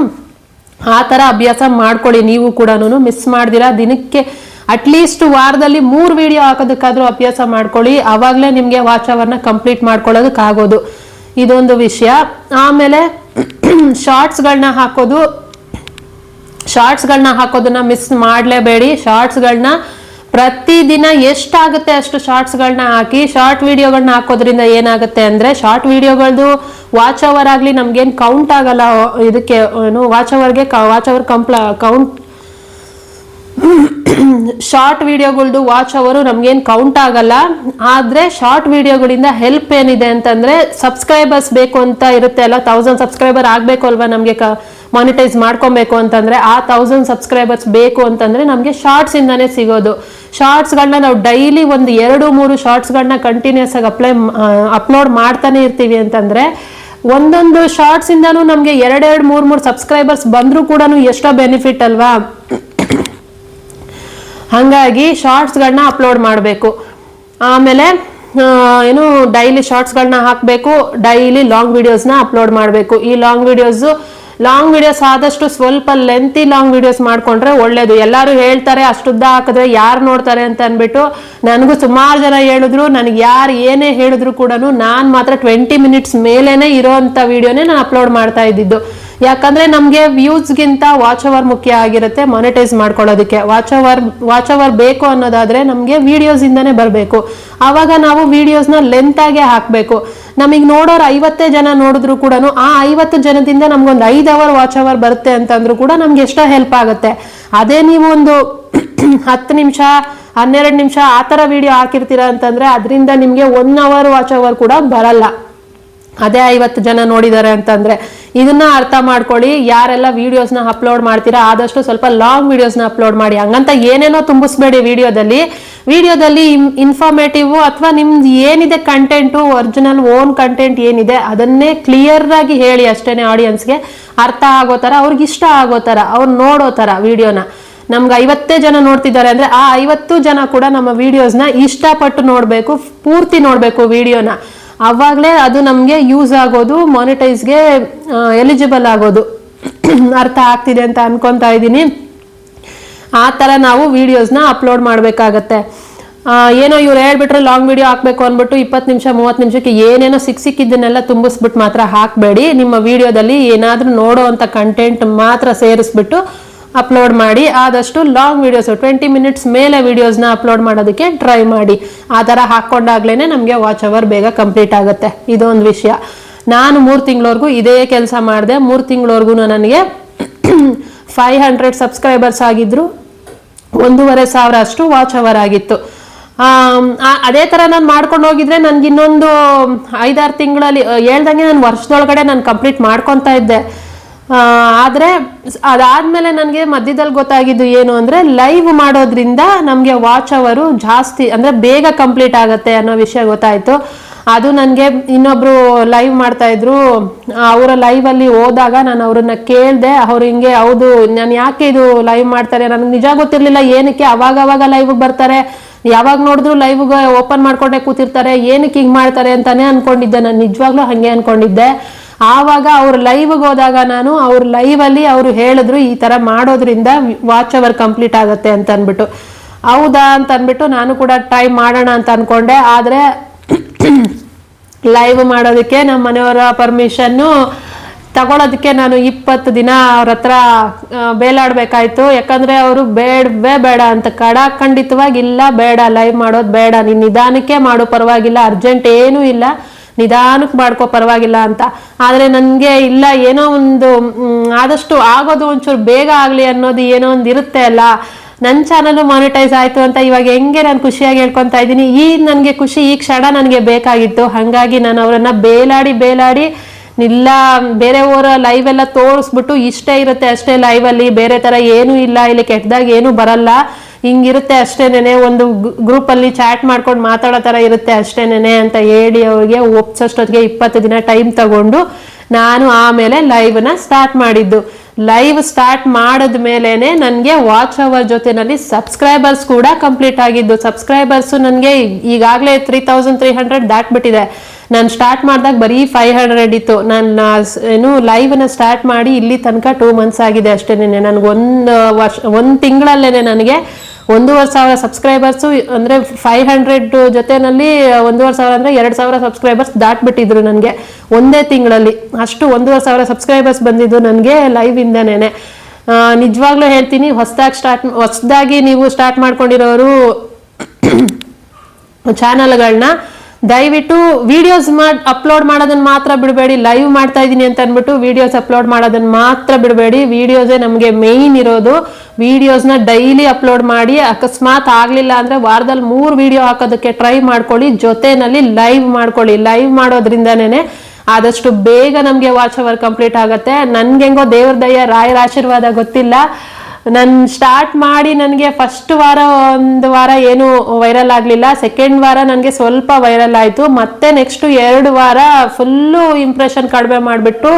ಆ ಥರ ಅಭ್ಯಾಸ ಮಾಡ್ಕೊಳ್ಳಿ ನೀವು ಕೂಡ. ಮಿಸ್ ಮಾಡ್ದಿರಾ ದಿನಕ್ಕೆ ಅಟ್ಲೀಸ್ಟ್ ವಾರದಲ್ಲಿ 3 ವಿಡಿಯೋ ಹಾಕೋದಕ್ಕಾದ್ರೂ ಅಭ್ಯಾಸ ಮಾಡ್ಕೊಳ್ಳಿ. ಅವಾಗಲೇ ನಿಮಗೆ ವಾಚ್ ಅವರ್ನ ಕಂಪ್ಲೀಟ್ ಮಾಡ್ಕೊಳ್ಳೋದಕ್ಕಾಗೋದು. ಇದೊಂದು ವಿಷಯ. ಆಮೇಲೆ ಶಾರ್ಟ್ಸ್ಗಳನ್ನ ಹಾಕೋದನ್ನ ಮಿಸ್ ಮಾಡಲೇಬೇಡಿ. ಶಾರ್ಟ್ಸ್ಗಳನ್ನ ಪ್ರತಿದಿನ ಎಷ್ಟಾಗುತ್ತೆ ಅಷ್ಟು ಶಾರ್ಟ್ಸ್ಗಳನ್ನ ಹಾಕಿ. ಶಾರ್ಟ್ ವಿಡಿಯೋಗಳನ್ನ ಹಾಕೋದ್ರಿಂದ ಏನಾಗುತ್ತೆ ಅಂದ್ರೆ, ಶಾರ್ಟ್ ವಿಡಿಯೋಗಳದ್ದು ವಾಚ್ ಅವರ್ ಆಗಲಿ ನಮ್ಗೇನು ಕೌಂಟ್ ಆಗಲ್ಲ. ಇದಕ್ಕೆ ಏನು ವಾಚ್ ಅವರ್ ಕೌಂಟ್ ಶಾರ್ಟ್ ವಿಡಿಯೋಗಳ್ದು ವಾಚ್ ಅವರು ನಮ್ಗೇನು ಕೌಂಟ್ ಆಗಲ್ಲ. ಆದ್ರೆ ಶಾರ್ಟ್ ವಿಡಿಯೋಗಳಿಂದ ಹೆಲ್ಪ್ ಏನಿದೆ ಅಂತಂದ್ರೆ, ಸಬ್ಸ್ಕ್ರೈಬರ್ಸ್ ಬೇಕು ಅಂತ ಇರುತ್ತೆ ಅಲ್ಲ, 1000 ಸಬ್ಸ್ಕ್ರೈಬರ್ ಆಗ್ಬೇಕು ಅಲ್ವಾ ನಮ್ಗೆ ಮಾನಿಟೈಸ್ ಮಾಡ್ಕೊಬೇಕು ಅಂತಂದ್ರೆ. ಆ 1000 ಸಬ್ಸ್ಕ್ರೈಬರ್ಸ್ ಬೇಕು ಅಂತಂದ್ರೆ ನಮ್ಗೆ ಶಾರ್ಟ್ಸ್ ಇಂದಾನೆ ಸಿಗೋದು. ಶಾರ್ಟ್ಸ್ಗಳನ್ನ ನಾವು ಡೈಲಿ ಒಂದು 2-3 ಶಾರ್ಟ್ಸ್ಗಳನ್ನ ಕಂಟಿನ್ಯೂಸ್ ಆಗಿ ಅಪ್ಲೋಡ್ ಮಾಡ್ತಾನೆ ಇರ್ತೀವಿ ಅಂತಂದ್ರೆ, ಒಂದೊಂದು ಶಾರ್ಟ್ಸ್ ಇಂದಾನು ನಮ್ಗೆ 2-3 ಸಬ್ಸ್ಕ್ರೈಬರ್ಸ್ ಬಂದ್ರೂ ಕೂಡ ಎಷ್ಟೋ ಬೆನಿಫಿಟ್ ಅಲ್ವಾ. ಹಾಗಾಗಿ ಶಾರ್ಟ್ಸ್ಗಳನ್ನ ಅಪ್ಲೋಡ್ ಮಾಡಬೇಕು. ಆಮೇಲೆ ಏನು ಡೈಲಿ ಶಾರ್ಟ್ಸ್ಗಳನ್ನ ಹಾಕಬೇಕು, ಡೈಲಿ ಲಾಂಗ್ ವಿಡಿಯೋಸ್ನ ಅಪ್ಲೋಡ್ ಮಾಡಬೇಕು. ಈ ಲಾಂಗ್ ವಿಡಿಯೋಸ್ ಆದಷ್ಟು ಸ್ವಲ್ಪ ಲೆಂತಿ ಲಾಂಗ್ ವಿಡಿಯೋಸ್ ಮಾಡ್ಕೊಂಡ್ರೆ ಒಳ್ಳೇದು. ಎಲ್ಲರೂ ಹೇಳ್ತಾರೆ ಅಷ್ಟುದ್ದ ಹಾಕಿದ್ರೆ ಯಾರು ನೋಡ್ತಾರೆ ಅಂತ ಅಂದ್ಬಿಟ್ಟು. ನನಗೂ ಸುಮಾರು ಜನ ಹೇಳಿದ್ರು, ನನಗೆ ಯಾರು ಏನೇ ಹೇಳಿದ್ರು ಕೂಡ ನಾನು ಮಾತ್ರ 20 ಮಿನಿಟ್ಸ್ ಮೇಲೇನೆ ಇರೋಂಥ ವಿಡಿಯೋನೇ ನಾನು ಅಪ್ಲೋಡ್ ಮಾಡ್ತಾ ಇದ್ದಿದ್ದು. ಯಾಕಂದ್ರೆ ನಮ್ಗೆ ವ್ಯೂಸ್ಗಿಂತ ವಾಚ್ ಅವರ್ ಮುಖ್ಯ ಆಗಿರುತ್ತೆ ಮಾನಿಟೈಸ್ ಮಾಡ್ಕೊಳ್ಳೋದಕ್ಕೆ. ವಾಚ್ ಅವರ್ ಬೇಕು ಅನ್ನೋದಾದ್ರೆ ನಮ್ಗೆ ವಿಡಿಯೋಸ್ ಇಂದಾನೆ ಬರಬೇಕು. ಆವಾಗ ನಾವು ವಿಡಿಯೋಸ್ನ ಲೆಂತ್ ಆಗೇ ಹಾಕ್ಬೇಕು. ನಮಗ್ ನೋಡೋರು 50 ಜನ ನೋಡಿದ್ರು ಕೂಡ ಆ 50 ಜನದಿಂದ ನಮ್ಗೊಂದು 5 ಅವರ್ ವಾಚ್ ಅವರ್ ಬರುತ್ತೆ ಅಂತಂದ್ರೂ ಕೂಡ ನಮ್ಗೆ ಎಷ್ಟೋ ಹೆಲ್ಪ್ ಆಗುತ್ತೆ. ಅದೇ ನೀವು ಒಂದು 10 ನಿಮಿಷ 12 ನಿಮಿಷ ಆ ಥರ ವಿಡಿಯೋ ಹಾಕಿರ್ತೀರಾ ಅಂತಂದ್ರೆ ಅದರಿಂದ ನಿಮ್ಗೆ 1 ಅವರ್ ವಾಚ್ ಅವರ್ ಕೂಡ ಬರಲ್ಲ. ಅದೇ 50 ಜನ ನೋಡಿದ್ದಾರೆ ಅಂತಂದ್ರೆ. ಇದನ್ನ ಅರ್ಥ ಮಾಡ್ಕೊಳ್ಳಿ. ಯಾರೆಲ್ಲ ವಿಡಿಯೋಸ್ನ ಅಪ್ಲೋಡ್ ಮಾಡ್ತೀರಾ ಆದಷ್ಟು ಸ್ವಲ್ಪ ಲಾಂಗ್ ವಿಡಿಯೋಸ್ನ ಅಪ್ಲೋಡ್ ಮಾಡಿ. ಹಂಗಂತ ಏನೇನೋ ತುಂಬಿಸ್ಬೇಡಿ ವಿಡಿಯೋದಲ್ಲಿ ಇನ್ಫಾರ್ಮೇಟಿವ್ ಅಥವಾ ನಿಮ್ದು ಏನಿದೆ ಕಂಟೆಂಟು, ಒರಿಜಿನಲ್ ಓನ್ ಕಂಟೆಂಟ್ ಏನಿದೆ ಅದನ್ನೇ ಕ್ಲಿಯರ್ ಆಗಿ ಹೇಳಿ ಅಷ್ಟೇನೆ. ಆಡಿಯನ್ಸ್ಗೆ ಅರ್ಥ ಆಗೋ ಥರ, ಅವ್ರಿಗೆ ಇಷ್ಟ ಆಗೋ ಥರ, ಅವ್ರು ನೋಡೋ ಥರ ವಿಡಿಯೋನ. ನಮ್ಗೆ 50 ಜನ ನೋಡ್ತಿದ್ದಾರೆ ಅಂದ್ರೆ ಆ 50 ಜನ ಕೂಡ ನಮ್ಮ ವಿಡಿಯೋಸ್ನ ಇಷ್ಟಪಟ್ಟು ನೋಡ್ಬೇಕು, ಪೂರ್ತಿ ನೋಡ್ಬೇಕು ವಿಡಿಯೋನ. ಅವಾಗಲೇ ಅದು ನಮಗೆ ಯೂಸ್ ಆಗೋದು, ಮಾನಿಟೈಸ್ಗೆ ಎಲಿಜಿಬಲ್ ಆಗೋದು. ಅರ್ಥ ಆಗ್ತಿದೆ ಅಂತ ಅನ್ಕೊಂತಾ ಇದ್ದೀನಿ. ಆ ಥರ ನಾವು ವಿಡಿಯೋಸ್ನ ಅಪ್ಲೋಡ್ ಮಾಡಬೇಕಾಗತ್ತೆ. ಏನೋ ಇವ್ರು ಹೇಳ್ಬಿಟ್ರೆ ಲಾಂಗ್ ವಿಡಿಯೋ ಹಾಕ್ಬೇಕು ಅಂದ್ಬಿಟ್ಟು 20 ನಿಮಿಷ 30 ನಿಮಿಷಕ್ಕೆ ಏನೇನೋ ಸಿಕ್ಕಿದ್ದನ್ನೆಲ್ಲ ತುಂಬಿಸ್ಬಿಟ್ಟು ಮಾತ್ರ ಹಾಕಬೇಡಿ. ನಿಮ್ಮ ವಿಡಿಯೋದಲ್ಲಿ ಏನಾದರೂ ನೋಡೋ ಅಂಥ ಕಂಟೆಂಟ್ ಮಾತ್ರ ಸೇರಿಸ್ಬಿಟ್ಟು ಅಪ್ಲೋಡ್ ಮಾಡಿ. ಆದಷ್ಟು ಲಾಂಗ್ ವಿಡಿಯೋಸ್ 20 ಮಿನಿಟ್ಸ್ ಮೇಲೆ ವಿಡಿಯೋಸ್ನ ಅಪ್ಲೋಡ್ ಮಾಡೋದಕ್ಕೆ ಟ್ರೈ ಮಾಡಿ. ಆ ಥರ ಹಾಕ್ಕೊಂಡಾಗ್ಲೇ ನಮಗೆ ವಾಚ್ ಅವರ್ ಬೇಗ ಕಂಪ್ಲೀಟ್ ಆಗುತ್ತೆ. ಇದೊಂದು ವಿಷಯ. ನಾನು 3 ತಿಂಗಳವರೆಗೂ ಇದೇ ಕೆಲಸ ಮಾಡಿದೆ. 3 ತಿಂಗಳವರೆಗೂ ನನಗೆ 500 ಸಬ್ಸ್ಕ್ರೈಬರ್ಸ್ ಆಗಿದ್ರು, 1500 ಅಷ್ಟು ವಾಚ್ ಅವರ್ ಆಗಿತ್ತು. ಅದೇ ಥರ ನಾನು ಮಾಡ್ಕೊಂಡು ಹೋಗಿದ್ರೆ ನನ್ಗೆ ಇನ್ನೊಂದು 5-6 ತಿಂಗಳಲ್ಲಿ ಹೇಳ್ದಂಗೆ ನಾನು ವರ್ಷದೊಳಗಡೆ ನಾನು ಕಂಪ್ಲೀಟ್ ಮಾಡ್ಕೊತಾ ಇದ್ದೆ. ಆದರೆ ಅದಾದ್ಮೇಲೆ ನನಗೆ ಮಧ್ಯದಲ್ಲಿ ಗೊತ್ತಾಗಿದ್ದು ಏನು ಅಂದರೆ, ಲೈವ್ ಮಾಡೋದ್ರಿಂದ ನಮಗೆ ವಾಚ್ ಅವರು ಜಾಸ್ತಿ ಅಂದರೆ ಬೇಗ ಕಂಪ್ಲೀಟ್ ಆಗುತ್ತೆ ಅನ್ನೋ ವಿಷಯ ಗೊತ್ತಾಯಿತು. ಅದು ನನಗೆ ಇನ್ನೊಬ್ರು ಲೈವ್ ಮಾಡ್ತಾ ಇದ್ರು. ಅವರ ಲೈವಲ್ಲಿ ಹೋದಾಗ ನಾನು ಅವ್ರನ್ನ ಕೇಳಿದೆ. ಅವ್ರು ಹಿಂಗೆ, ಹೌದು ನಾನು ಯಾಕೆ ಇದು ಲೈವ್ ಮಾಡ್ತಾರೆ ನನಗೆ ನಿಜ ಗೊತ್ತಿರಲಿಲ್ಲ ಏನಕ್ಕೆ. ಅವಾಗ ಲೈವ್ಗೆ ಬರ್ತಾರೆ, ಯಾವಾಗ ನೋಡಿದ್ರು ಲೈವ್ಗೆ ಓಪನ್ ಮಾಡ್ಕೊಂಡೆ ಕೂತಿರ್ತಾರೆ, ಏನಕ್ಕೆ ಹಿಂಗೆ ಮಾಡ್ತಾರೆ ಅಂತಾನೆ ಅನ್ಕೊಂಡಿದ್ದೆ ನಾನು. ನಿಜವಾಗ್ಲೂ ಹಾಗೆ ಅನ್ಕೊಂಡಿದ್ದೆ. ಆವಾಗ ಅವ್ರ ಲೈವ್ಗೆ ಹೋದಾಗ ನಾನು ಅವ್ರ ಲೈವಲ್ಲಿ ಅವರು ಹೇಳಿದ್ರು ಈ ಥರ ಮಾಡೋದ್ರಿಂದ ವಾಚ್ ಅವರ್ ಕಂಪ್ಲೀಟ್ ಆಗುತ್ತೆ ಅಂತ ಅಂದ್ಬಿಟ್ಟು. ಹೌದಾ ಅಂತ ಅಂದ್ಬಿಟ್ಟು ನಾನು ಕೂಡ ಟ್ರೈ ಮಾಡೋಣ ಅಂತ ಅನ್ಕೊಂಡೆ. ಆದರೆ ಲೈವ್ ಮಾಡೋದಕ್ಕೆ ನಮ್ಮ ಮನೆಯವರ ಪರ್ಮಿಷನ್ನು ತಗೊಳೋದಕ್ಕೆ ನಾನು 20 ದಿನ ಅವ್ರ ಹತ್ರ ಬೇಲಾಡ್ಬೇಕಾಯ್ತು. ಯಾಕಂದ್ರೆ ಅವರು ಬೇಡ ಅಂತ ಖಂಡಿತವಾಗಿ ಇಲ್ಲ, ಬೇಡ, ಲೈವ್ ಮಾಡೋದು ಬೇಡ, ನೀನ್ ನಿಧಾನಕ್ಕೆ ಮಾಡು ಪರವಾಗಿಲ್ಲ, ಅರ್ಜೆಂಟ್ ಏನೂ ಇಲ್ಲ, ನಿಧಾನಕ್ಕೆ ಮಾಡ್ಕೋ ಪರವಾಗಿಲ್ಲ ಅಂತ. ಆದ್ರೆ ನನ್ಗೆ ಇಲ್ಲ, ಏನೋ ಒಂದು ಆದಷ್ಟು ಆಗೋದು ಒಂಚೂರು ಬೇಗ ಆಗ್ಲಿ ಅನ್ನೋದು ಏನೋ ಒಂದು ಇರುತ್ತೆ ಅಲ್ಲ. ನನ್ನ ಚಾನಲ್ ಮಾನಿಟೈಸ್ ಆಯ್ತು ಅಂತ ಇವಾಗ ಹೆಂಗೆ ನಾನು ಖುಷಿಯಾಗಿ ಹೇಳ್ಕೊತಾ ಇದ್ದೀನಿ. ನನಗೆ ಖುಷಿ ಈ ಕ್ಷಣ ನನಗೆ ಬೇಕಾಗಿತ್ತು. ಹಾಗಾಗಿ ನಾನು ಅವರನ್ನ ಬೇಲಾಡಿ ಇಲ್ಲ, ಬೇರೆಯವರ ಲೈವ್ ಎಲ್ಲ ತೋರಿಸ್ಬಿಟ್ಟು ಇಷ್ಟೇ ಇರುತ್ತೆ ಅಷ್ಟೇ, ಲೈವ್ ಅಲ್ಲಿ ಬೇರೆ ತರ ಏನೂ ಇಲ್ಲ, ಇಲ್ಲಿ ಕೆಟ್ಟದಾಗ ಏನು ಬರಲ್ಲ, ಹಿಂಗಿರುತ್ತೆ ಅಷ್ಟೇನೆ, ಒಂದು ಗ್ರೂಪ್ ಅಲ್ಲಿ ಚಾಟ್ ಮಾಡ್ಕೊಂಡು ಮಾತಾಡೋ ತರ ಇರುತ್ತೆ ಅಷ್ಟೇನೆ ಅಂತ ಹೇಳಿ ಅವ್ರಿಗೆ ಒಪ್ಸೋಷ್ಟೊತ್ತಿಗೆ 20 ದಿನ ಟೈಮ್ ತಗೊಂಡು ನಾನು ಆಮೇಲೆ ಲೈವ್ ನ ಸ್ಟಾರ್ಟ್ ಮಾಡಿದ್ದು. ಲೈವ್ ಸ್ಟಾರ್ಟ್ ಮಾಡಿದ ಮೇಲೆನೆ ನನಗೆ ವಾಚ್ ಅವರ್ ಜೊತೆನಲ್ಲಿ ಸಬ್ಸ್ಕ್ರೈಬರ್ಸ್ ಕೂಡ ಕಂಪ್ಲೀಟ್ ಆಗಿದ್ದು. ಸಬ್ಸ್ಕ್ರೈಬರ್ಸ್ ನನಗೆ ಈಗಾಗಲೇ 3300 ದಾಟ್ಬಿಟ್ಟಿದೆ. ನಾನು ಸ್ಟಾರ್ಟ್ ಮಾಡಿದಾಗ ಬರೀ 500 ಇತ್ತು. ನಾನು ಲೈವ್ ನ ಸ್ಟಾರ್ಟ್ ಮಾಡಿ ಇಲ್ಲಿ ತನಕ 2 months ಆಗಿದೆ ಅಷ್ಟೇನೆ. ನನಗೆ ಒಂದು ತಿಂಗಳಲ್ಲೇನೆ ನನಗೆ 1,500 ಸಬ್ಸ್ಕ್ರೈಬರ್ಸು ಅಂದ್ರೆ 500 ಜೊತೆನಲ್ಲಿ 1,500 ಅಂದ್ರೆ 2,000 ಸಬ್ಸ್ಕ್ರೈಬರ್ಸ್ ದಾಟ್ಬಿಟ್ಟಿದ್ರು ನನಗೆ ಒಂದೇ ತಿಂಗಳಲ್ಲಿ. ಅಷ್ಟು 1,500 ಸಬ್ಸ್ಕ್ರೈಬರ್ಸ್ ಬಂದಿದ್ದು ನನಗೆ ಲೈವ್ ಇಂದನೇನೆ. ನಿಜವಾಗ್ಲೂ ಹೇಳ್ತೀನಿ, ಹೊಸದಾಗಿ ನೀವು ಸ್ಟಾರ್ಟ್ ಮಾಡ್ಕೊಂಡಿರೋರು ಚಾನಲ್ಗಳನ್ನ ದಯವಿಟ್ಟು ವಿಡಿಯೋಸ್ ಅಪ್ಲೋಡ್ ಮಾಡೋದನ್ನ ಮಾತ್ರ ಬಿಡಬೇಡಿ. ಲೈವ್ ಮಾಡ್ತಾ ಇದ್ದೀನಿ ಅಂತ ಅಂದ್ಬಿಟ್ಟು ವಿಡಿಯೋಸ್ ಅಪ್ಲೋಡ್ ಮಾಡೋದನ್ನ ಮಾತ್ರ ಬಿಡಬೇಡಿ. ವಿಡಿಯೋಸೇ ನಮಗೆ ಮೇಯ್ನ್ ಇರೋದು. ವಿಡಿಯೋಸ್ನ ಡೈಲಿ ಅಪ್ಲೋಡ್ ಮಾಡಿ, ಅಕಸ್ಮಾತ್ ಆಗ್ಲಿಲ್ಲ ಅಂದ್ರೆ ವಾರದಲ್ಲಿ 3 ವಿಡಿಯೋ ಹಾಕೋದಕ್ಕೆ ಟ್ರೈ ಮಾಡ್ಕೊಳ್ಳಿ. ಜೊತೆನಲ್ಲಿ ಲೈವ್ ಮಾಡ್ಕೊಳ್ಳಿ. ಲೈವ್ ಮಾಡೋದ್ರಿಂದನೇ ಆದಷ್ಟು ಬೇಗ ನಮಗೆ ವಾಚ್ ಅವರ್ ಕಂಪ್ಲೀಟ್ ಆಗುತ್ತೆ. ನನ್ಗೆಂಗೋ ದೇವ್ರ ದಯ, ರಾಯರ ಆಶೀರ್ವಾದ ಗೊತ್ತಿಲ್ಲ, ನಾನು ಸ್ಟಾರ್ಟ್ ಮಾಡಿ ನನಗೆ ಫಸ್ಟ್ ವಾರ ಒಂದು ವಾರ ಏನು ವೈರಲ್ ಆಗಲಿಲ್ಲ. ಸೆಕೆಂಡ್ ವಾರ ನನಗೆ ಸ್ವಲ್ಪ ವೈರಲ್ ಆಯಿತು. ಮತ್ತೆ ನೆಕ್ಸ್ಟ್ 2 ವಾರ ಫುಲ್ಲು ಇಂಪ್ರೆಷನ್ ಕಡಿಮೆ ಮಾಡಿಬಿಟ್ಟು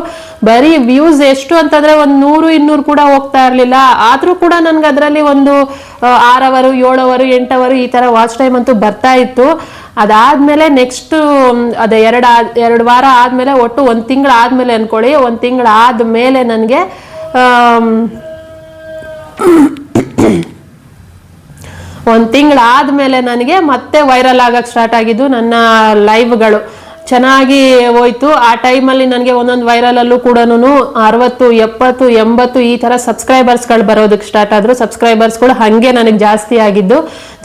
ಬರೀ ವ್ಯೂಸ್ ಎಷ್ಟು ಅಂತಂದರೆ ಒಂದು 100-200 ಕೂಡ ಹೋಗ್ತಾ ಇರಲಿಲ್ಲ. ಆದರೂ ಕೂಡ ನನಗೆ ಅದರಲ್ಲಿ ಒಂದು 6 ಅವರ್ 7 ಅವರ್ 8 ಅವರ್ ಈ ಥರ ವಾಚ್ ಟೈಮ್ ಅಂತೂ ಬರ್ತಾ ಇತ್ತು. ಅದಾದಮೇಲೆ ನೆಕ್ಸ್ಟ್ ಅದೇ 2 ವಾರ ಆದಮೇಲೆ ಒಟ್ಟು 1 ತಿಂಗಳು ಆದಮೇಲೆ ಅಂದ್ಕೊಳ್ಳಿ, 1 ತಿಂಗಳು ಆದಮೇಲೆ ನನಗೆ 1 ತಿಂಗಳು ಆದ್ಮೇಲೆ ನನಗೆ ಮತ್ತೆ ವೈರಲ್ ಆಗಕ್ಕೆ ಸ್ಟಾರ್ಟ್ ಆಗಿದ್ದು ನನ್ನ ಲೈವ್ಗಳು. ಚೆನ್ನಾಗಿ ಹೋಯ್ತು. ಆ ಟೈಮಲ್ಲಿ ನನಗೆ ಒಂದೊಂದು ವೈರಲ್ ಅಲ್ಲೂ ಕೂಡ 60, 70, 80 ಈ ತರ ಸಬ್ಸ್ಕ್ರೈಬರ್ಸ್ಗಳು ಬರೋದಕ್ಕೆ ಸ್ಟಾರ್ಟ್ ಆದ್ರು. ಸಬ್ಸ್ಕ್ರೈಬರ್ಸ್ಗಳು ಹಾಗೆ ನನಗೆ ಜಾಸ್ತಿ ಆಗಿದ್ದು.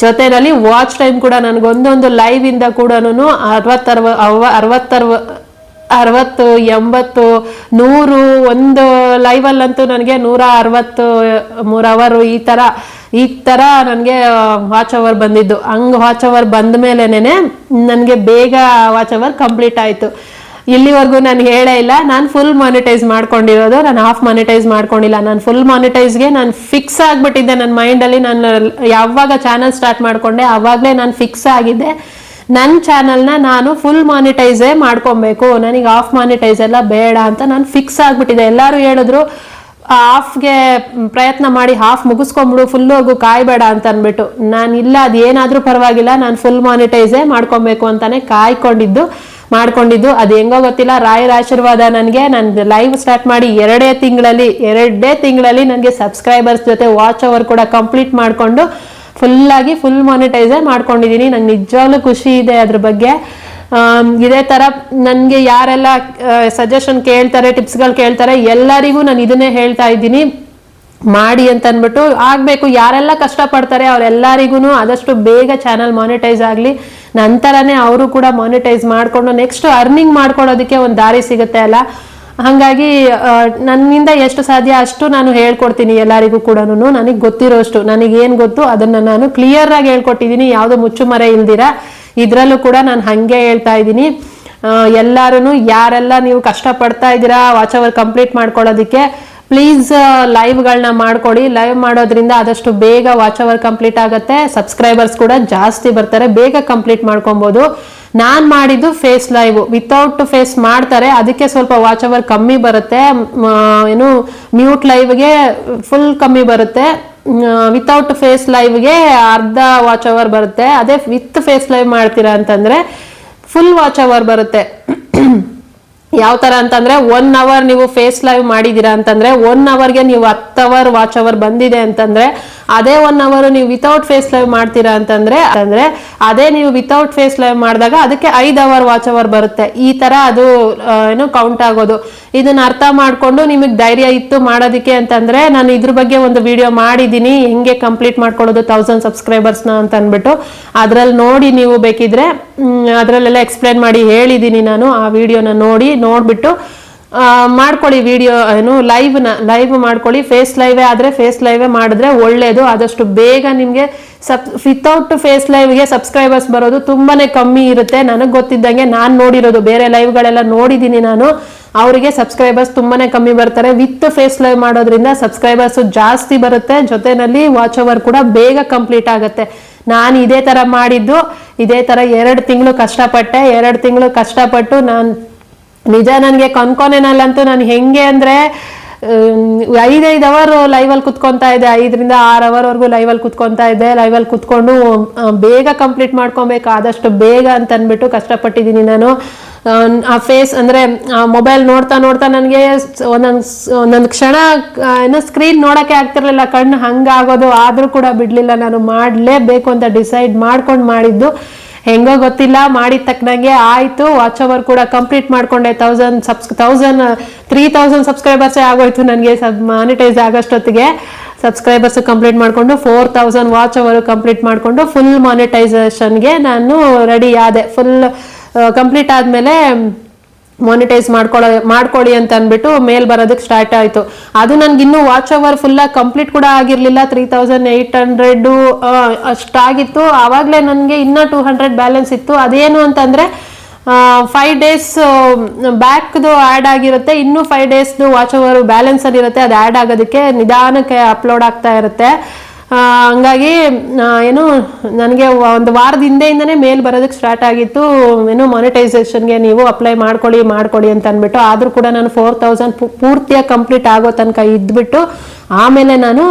ಜೊತೆನಲ್ಲಿ ವಾಚ್ ಟೈಮ್ ಕೂಡ ನನಗೆ ಒಂದೊಂದು ಲೈವ್ ಇಂದ ಕೂಡ 60, 80, 100 ಒಂದು ಲೈವಲ್ಲಂತೂ ನನಗೆ 163 ಅವರ್ ಈ ತರ ನನಗೆ ವಾಚ್ ಅವರ್ ಬಂದಿದ್ದು. ಹಂಗೆ ವಾಚ್ ಅವರ್ ಬಂದ ಮೇಲೆನೆ ನನಗೆ ಬೇಗ ವಾಚ್ ಅವರ್ ಕಂಪ್ಲೀಟ್ ಆಯಿತು. ಇಲ್ಲಿವರೆಗೂ ನಾನು ಹೇಳೇ ಇಲ್ಲ, ನಾನು ಫುಲ್ ಮಾನಿಟೈಸ್ ಮಾಡ್ಕೊಂಡಿರೋದು, ನಾನು ಹಾಫ್ ಮಾನಿಟೈಸ್ ಮಾಡ್ಕೊಂಡಿಲ್ಲ. ನಾನು ಫುಲ್ ಮಾನಿಟೈಸ್ಗೆ ನಾನು ಫಿಕ್ಸ್ ಆಗಿಬಿಟ್ಟಿದ್ದೆ ನನ್ನ ಮೈಂಡಲ್ಲಿ. ನಾನು ಯಾವಾಗ ಚಾನಲ್ ಸ್ಟಾರ್ಟ್ ಮಾಡ್ಕೊಂಡೆ ಆವಾಗಲೇ ನಾನು ಫಿಕ್ಸ್ ಆಗಿದ್ದೆ, ನನ್ನ ಚಾನಲ್ನ ನಾನು ಫುಲ್ ಮಾನಿಟೈಸೇ ಮಾಡ್ಕೊಬೇಕು, ನನಗೆ ಹಾಫ್ ಮಾನಿಟೈಸ್ ಎಲ್ಲ ಬೇಡ ಅಂತ ನಾನು ಫಿಕ್ಸ್ ಆಗಿಬಿಟ್ಟಿದೆ. ಎಲ್ಲರೂ ಹೇಳಿದ್ರು ಹಾಫ್ಗೆ ಪ್ರಯತ್ನ ಮಾಡಿ ಹಾಫ್ ಮುಗಿಸ್ಕೊಂಬಿಡು, ಫುಲ್ ಹೋಗು ಕಾಯ್ಬೇಡ ಅಂತ ಅಂದ್ಬಿಟ್ಟು. ನಾನು ಇಲ್ಲ, ಅದು ಏನಾದರೂ ಪರವಾಗಿಲ್ಲ, ನಾನು ಫುಲ್ ಮಾನಿಟೈಸೇ ಮಾಡ್ಕೊಬೇಕು ಅಂತಾನೆ ಮಾಡ್ಕೊಂಡಿದ್ದು. ಅದು ಹೆಂಗೋ ಗೊತ್ತಿಲ್ಲ, ರಾಯರ ಆಶೀರ್ವಾದ ನನಗೆ. ನಾನು ಲೈವ್ ಸ್ಟಾರ್ಟ್ ಮಾಡಿ 2 ತಿಂಗಳಲ್ಲಿ ನನಗೆ ಸಬ್ಸ್ಕ್ರೈಬರ್ಸ್ ಜೊತೆ ವಾಚ್ ಅವರ್ ಕೂಡ ಕಂಪ್ಲೀಟ್ ಮಾಡಿಕೊಂಡು ಫುಲ್ ಮಾನಿಟೈಸೇ ಮಾಡ್ಕೊಂಡಿದ್ದೀನಿ. ನಂಗೆ ನಿಜವಾಗ್ಲೂ ಖುಷಿ ಇದೆ ಅದ್ರ ಬಗ್ಗೆ. ಇದೇ ಥರ ನನಗೆ ಯಾರೆಲ್ಲ ಸಜೆಷನ್ ಕೇಳ್ತಾರೆ, ಟಿಪ್ಸ್ಗಳು ಕೇಳ್ತಾರೆ, ಎಲ್ಲರಿಗೂ ನಾನು ಇದನ್ನೇ ಹೇಳ್ತಾ ಇದ್ದೀನಿ, ಮಾಡಿ ಅಂತ ಅಂದ್ಬಿಟ್ಟು ಆಗಬೇಕು. ಯಾರೆಲ್ಲ ಕಷ್ಟಪಡ್ತಾರೆ ಅವರೆಲ್ಲರಿಗೂ ಆದಷ್ಟು ಬೇಗ ಚಾನಲ್ ಮಾನಿಟೈಸ್ ಆಗಲಿ, ನಂತರನೇ ಅವರು ಕೂಡ ಮಾನಿಟೈಸ್ ಮಾಡಿಕೊಂಡು ನೆಕ್ಸ್ಟ್ ಅರ್ನಿಂಗ್ ಮಾಡ್ಕೊಳ್ಳೋದಕ್ಕೆ ಒಂದು ದಾರಿ ಸಿಗುತ್ತೆ ಅಲ್ಲ. ಹಾಗಾಗಿ ನನ್ನಿಂದ ಎಷ್ಟು ಸಾಧ್ಯ ಅಷ್ಟು ನಾನು ಹೇಳ್ಕೊಡ್ತೀನಿ ಎಲ್ಲರಿಗೂ ಕೂಡ. ನನಗೆ ಗೊತ್ತಿರೋಷ್ಟು, ನನಗೇನು ಗೊತ್ತು ಅದನ್ನು ನಾನು ಕ್ಲಿಯರ್ ಆಗಿ ಹೇಳ್ಕೊಟ್ಟಿದ್ದೀನಿ, ಯಾವುದೋ ಮುಚ್ಚುಮರೆ ಇಲ್ದಿರ. ಇದರಲ್ಲೂ ಕೂಡ ನಾನು ಹಾಗೆ ಹೇಳ್ತಾ ಇದ್ದೀನಿ. ಎಲ್ಲರೂ ಯಾರೆಲ್ಲ ನೀವು ಕಷ್ಟಪಡ್ತಾ ಇದ್ದೀರಾ ವಾಚ್ ಅವರ್ ಕಂಪ್ಲೀಟ್ ಮಾಡ್ಕೊಳ್ಳೋದಕ್ಕೆ, ಪ್ಲೀಸ್ ಲೈವ್ಗಳನ್ನ ಮಾಡ್ಕೊಡಿ. ಲೈವ್ ಮಾಡೋದ್ರಿಂದ ಆದಷ್ಟು ಬೇಗ ವಾಚ್ ಅವರ್ ಕಂಪ್ಲೀಟ್ ಆಗುತ್ತೆ, ಸಬ್ಸ್ಕ್ರೈಬರ್ಸ್ ಕೂಡ ಜಾಸ್ತಿ ಬರ್ತಾರೆ, ಬೇಗ ಕಂಪ್ಲೀಟ್ ಮಾಡ್ಕೊಬೋದು. ನಾನು ಮಾಡಿದ್ದು ಫೇಸ್ ಲೈವ್, ವಿತೌಟ್ ಫೇಸ್ ಮಾಡ್ತಾರೆ, ಅದಕ್ಕೆ ಸ್ವಲ್ಪ ವಾಚ್ ಅವರ್ ಕಮ್ಮಿ ಬರುತ್ತೆ. ಏನು ಮ್ಯೂಟ್ ಲೈವ್ಗೆ ಫುಲ್ ಕಮ್ಮಿ ಬರುತ್ತೆ, ವಿತೌಟ್ ಫೇಸ್ ಲೈವ್ಗೆ ಅರ್ಧ ವಾಚ್ ಅವರ್ ಬರುತ್ತೆ. ಅದೇ ವಿತ್ ಫೇಸ್ ಲೈವ್ ಮಾಡ್ತೀರಾ ಅಂತಂದ್ರೆ ಫುಲ್ ವಾಚ್ ಅವರ್ ಬರುತ್ತೆ. ಯಾವ ತರ ಅಂತಂದ್ರೆ 1 ಅವರ್ ನೀವು ಫೇಸ್ ಲೈವ್ ಮಾಡಿದೀರಾ ಅಂತಂದ್ರೆ 1 ಅವರ್ಗೆ ನೀವು 10 ಅವರ್ ವಾಚ್ ಅವರ್ ಬಂದಿದೆ ಅಂತಂದ್ರೆ ಅದೇ 1 hour ನೀವು ವಿತೌಟ್ ಫೇಸ್ ಲೈವ್ ಮಾಡ್ತೀರಾ ಅಂತಂದ್ರೆ ಅದೇ ನೀವು ವಿತೌಟ್ ಫೇಸ್ ಲೈವ್ ಮಾಡಿದಾಗ ಅದಕ್ಕೆ 5 hour ವಾಚ್ ಅವರ್ ಬರುತ್ತೆ. ಈ ತರ ಅದು ಕೌಂಟ್ ಆಗೋದು. ಇದನ್ನ ಅರ್ಥ ಮಾಡ್ಕೊಂಡು ನಿಮಗೆ ಧೈರ್ಯ ಇತ್ತು ಮಾಡೋದಕ್ಕೆ ಅಂತಂದ್ರೆ ನಾನು ಇದ್ರ ಬಗ್ಗೆ ಒಂದು ವಿಡಿಯೋ ಮಾಡಿದೀನಿ, ಹೆಂಗೆ ಕಂಪ್ಲೀಟ್ ಮಾಡ್ಕೊಳ್ಳೋದು 1000 ಸಬ್ಸ್ಕ್ರೈಬರ್ಸ್ನ ಅಂತ ಅಂದ್ಬಿಟ್ಟು. ಅದ್ರಲ್ಲಿ ನೋಡಿ ನೀವು ಬೇಕಿದ್ರೆ ಅದ್ರಲ್ಲೆಲ್ಲ ಎಕ್ಸ್ಪ್ಲೇನ್ ಮಾಡಿ ಹೇಳಿದೀನಿ ನಾನು. ಆ ವಿಡಿಯೋನ ನೋಡ್ಬಿಟ್ಟು ಮಾಡ್ಕೊಳ್ಳಿ. ವಿಡಿಯೋ ಲೈವ್ ಮಾಡ್ಕೊಳ್ಳಿ. ಫೇಸ್ ಲೈವೇ ಆದ್ರೆ ಫೇಸ್ ಲೈವೇ ಮಾಡಿದ್ರೆ ಒಳ್ಳೇದು. ಆದಷ್ಟು ಬೇಗ ನಿಮ್ಗೆ ವಿತೌಟ್ ಫೇಸ್ ಲೈವ್ಗೆ ಸಬ್ಸ್ಕ್ರೈಬರ್ಸ್ ಬರೋದು ತುಂಬಾನೇ ಕಮ್ಮಿ ಇರುತ್ತೆ. ನನಗೆ ಗೊತ್ತಿದ್ದಂಗೆ ನಾನು ನೋಡಿರೋದು, ಬೇರೆ ಲೈವ್ಗಳೆಲ್ಲ ನೋಡಿದೀನಿ ನಾನು, ಅವರಿಗೆ ಸಬ್ಸ್ಕ್ರೈಬರ್ಸ್ ತುಂಬಾನೇ ಕಮ್ಮಿ ಬರ್ತಾರೆ. ವಿತ್ ಫೇಸ್ ಲೈವ್ ಮಾಡೋದ್ರಿಂದ ಸಬ್ಸ್ಕ್ರೈಬರ್ಸ್ ಜಾಸ್ತಿ ಬರುತ್ತೆ, ಜೊತೆನಲ್ಲಿ ವಾಚ್ ಅವರ್ ಕೂಡ ಬೇಗ ಕಂಪ್ಲೀಟ್ ಆಗುತ್ತೆ. ನಾನು ಇದೇ ತರ ಮಾಡಿದ್ದು, ಇದೇ ತರ 2 ತಿಂಗಳು ಕಷ್ಟಪಟ್ಟೆ. 2 ತಿಂಗಳು ಕಷ್ಟಪಟ್ಟು ನಾನು ನಿಜ ನನಗೆ ಕೊನೆನಲ್ಲಂತೂ ನಾನು ಹೆಂಗೆ ಅಂದ್ರೆ 5 ಅವರ್ ಲೈವಲ್ಲಿ ಕುತ್ಕೊಂತಾ ಇದ್ದೆ. 5 ರಿಂದ 6 ಅವರ್ವರೆಗೂ ಲೈವಲ್ಲಿ ಕುತ್ಕೊಂತಾ ಇದ್ದೆ. ಲೈವಲ್ಲಿ ಕುತ್ಕೊಂಡು ಬೇಗ ಕಂಪ್ಲೀಟ್ ಮಾಡ್ಕೊಬೇಕು, ಆದಷ್ಟು ಬೇಗ ಅಂತ ಅಂದ್ಬಿಟ್ಟು ಕಷ್ಟಪಟ್ಟಿದ್ದೀನಿ ನಾನು. ಆ ಫೇಸ್ ಅಂದ್ರೆ ಮೊಬೈಲ್ ನೋಡ್ತಾ ನನಗೆ ಒಂದೊಂದು ಕ್ಷಣ ಸ್ಕ್ರೀನ್ ನೋಡಕ್ಕೆ ಆಗ್ತಿರ್ಲಿಲ್ಲ, ಕಣ್ಣು ಹಂಗಾಗೋದು. ಆದ್ರೂ ಕೂಡ ಬಿಡ್ಲಿಲ್ಲ, ನಾನು ಮಾಡ್ಲೇಬೇಕು ಅಂತ ಡಿಸೈಡ್ ಮಾಡ್ಕೊಂಡು ಮಾಡಿದ್ದು. ಹೆಂಗೋ ಗೊತ್ತಿಲ್ಲ, ಮಾಡಿದ ತಕ್ಕನಂಗೆ ಆಯ್ತು. ವಾಚ್ ಅವರ್ ಕೂಡ ಕಂಪ್ಲೀಟ್ ಮಾಡ್ಕೊಂಡೆ. 3000 ಸಬ್ಸ್ಕ್ರೈಬರ್ಸ್ ಆಗೋಯ್ತು ನನಗೆ ಮಾನಿಟೈಸ್ ಆಗೋಷ್ಟೊತ್ತಿಗೆ. ಸಬ್ಸ್ಕ್ರೈಬರ್ಸ್ ಕಂಪ್ಲೀಟ್ ಮಾಡ್ಕೊಂಡು 4000 ವಾಚ್ ಅವರ್ ಕಂಪ್ಲೀಟ್ ಮಾಡ್ಕೊಂಡು ಫುಲ್ ಮಾನಿಟೈಸೇಷನ್ಗೆ ನಾನು ರೆಡಿ ಆದೆ. ಫುಲ್ ಕಂಪ್ಲೀಟ್ ಆದ್ಮೇಲೆ ಮಾನಿಟೈಸ್ ಮಾಡ್ಕೊಳ್ಳಿ ಅಂತ ಅಂದ್ಬಿಟ್ಟು ಮೇಲ್ ಬರೋದಕ್ಕೆ ಸ್ಟಾರ್ಟ್ ಆಯ್ತು. ಅದು ನನ್ಗೆ ಇನ್ನೂ ವಾಚ್ ಅವರ್ ಫುಲ್ ಕಂಪ್ಲೀಟ್ ಕೂಡ ಆಗಿರ್ಲಿಲ್ಲ. 3800 ಅಷ್ಟಾಗಿತ್ತು. ಆವಾಗಲೇ ನನಗೆ ಇನ್ನೂ 200 ಬ್ಯಾಲೆನ್ಸ್ ಇತ್ತು. ಅದೇನು ಅಂತಂದ್ರೆ 5 days ಬ್ಯಾಕ್ದು ಆ್ಯಡ್ ಆಗಿರುತ್ತೆ, ಇನ್ನೂ 5 days ವಾಚ್ ಅವರ್ ಬ್ಯಾಲೆನ್ಸ್ ಅಲ್ಲಿ ಇರುತ್ತೆ. ಅದು ಆ್ಯಡ್ ಆಗೋದಕ್ಕೆ ನಿಧಾನಕ್ಕೆ ಅಪ್ಲೋಡ್ ಆಗ್ತಾ ಇರುತ್ತೆ. ಹಂಗಾಗಿ ನನಗೆ ಒಂದು ವಾರದ ಹಿಂದೆಯಿಂದನೇ ಮೇಲ್ ಬರೋದಕ್ಕೆ ಸ್ಟಾರ್ಟ್ ಆಗಿತ್ತು, ಮಾನಿಟೈಸೇಷನ್ಗೆ ನೀವು ಅಪ್ಲೈ ಮಾಡ್ಕೊಳ್ಳಿ ಅಂತ ಅಂದ್ಬಿಟ್ಟು. ಆದ್ರೂ ಕೂಡ ನಾನು 4000 ಪೂರ್ತಿಯಾಗಿ ಕಂಪ್ಲೀಟ್ ಆಗೋ ತನಕ ಇದ್ಬಿಟ್ಟು ಆಮೇಲೆ ನಾನು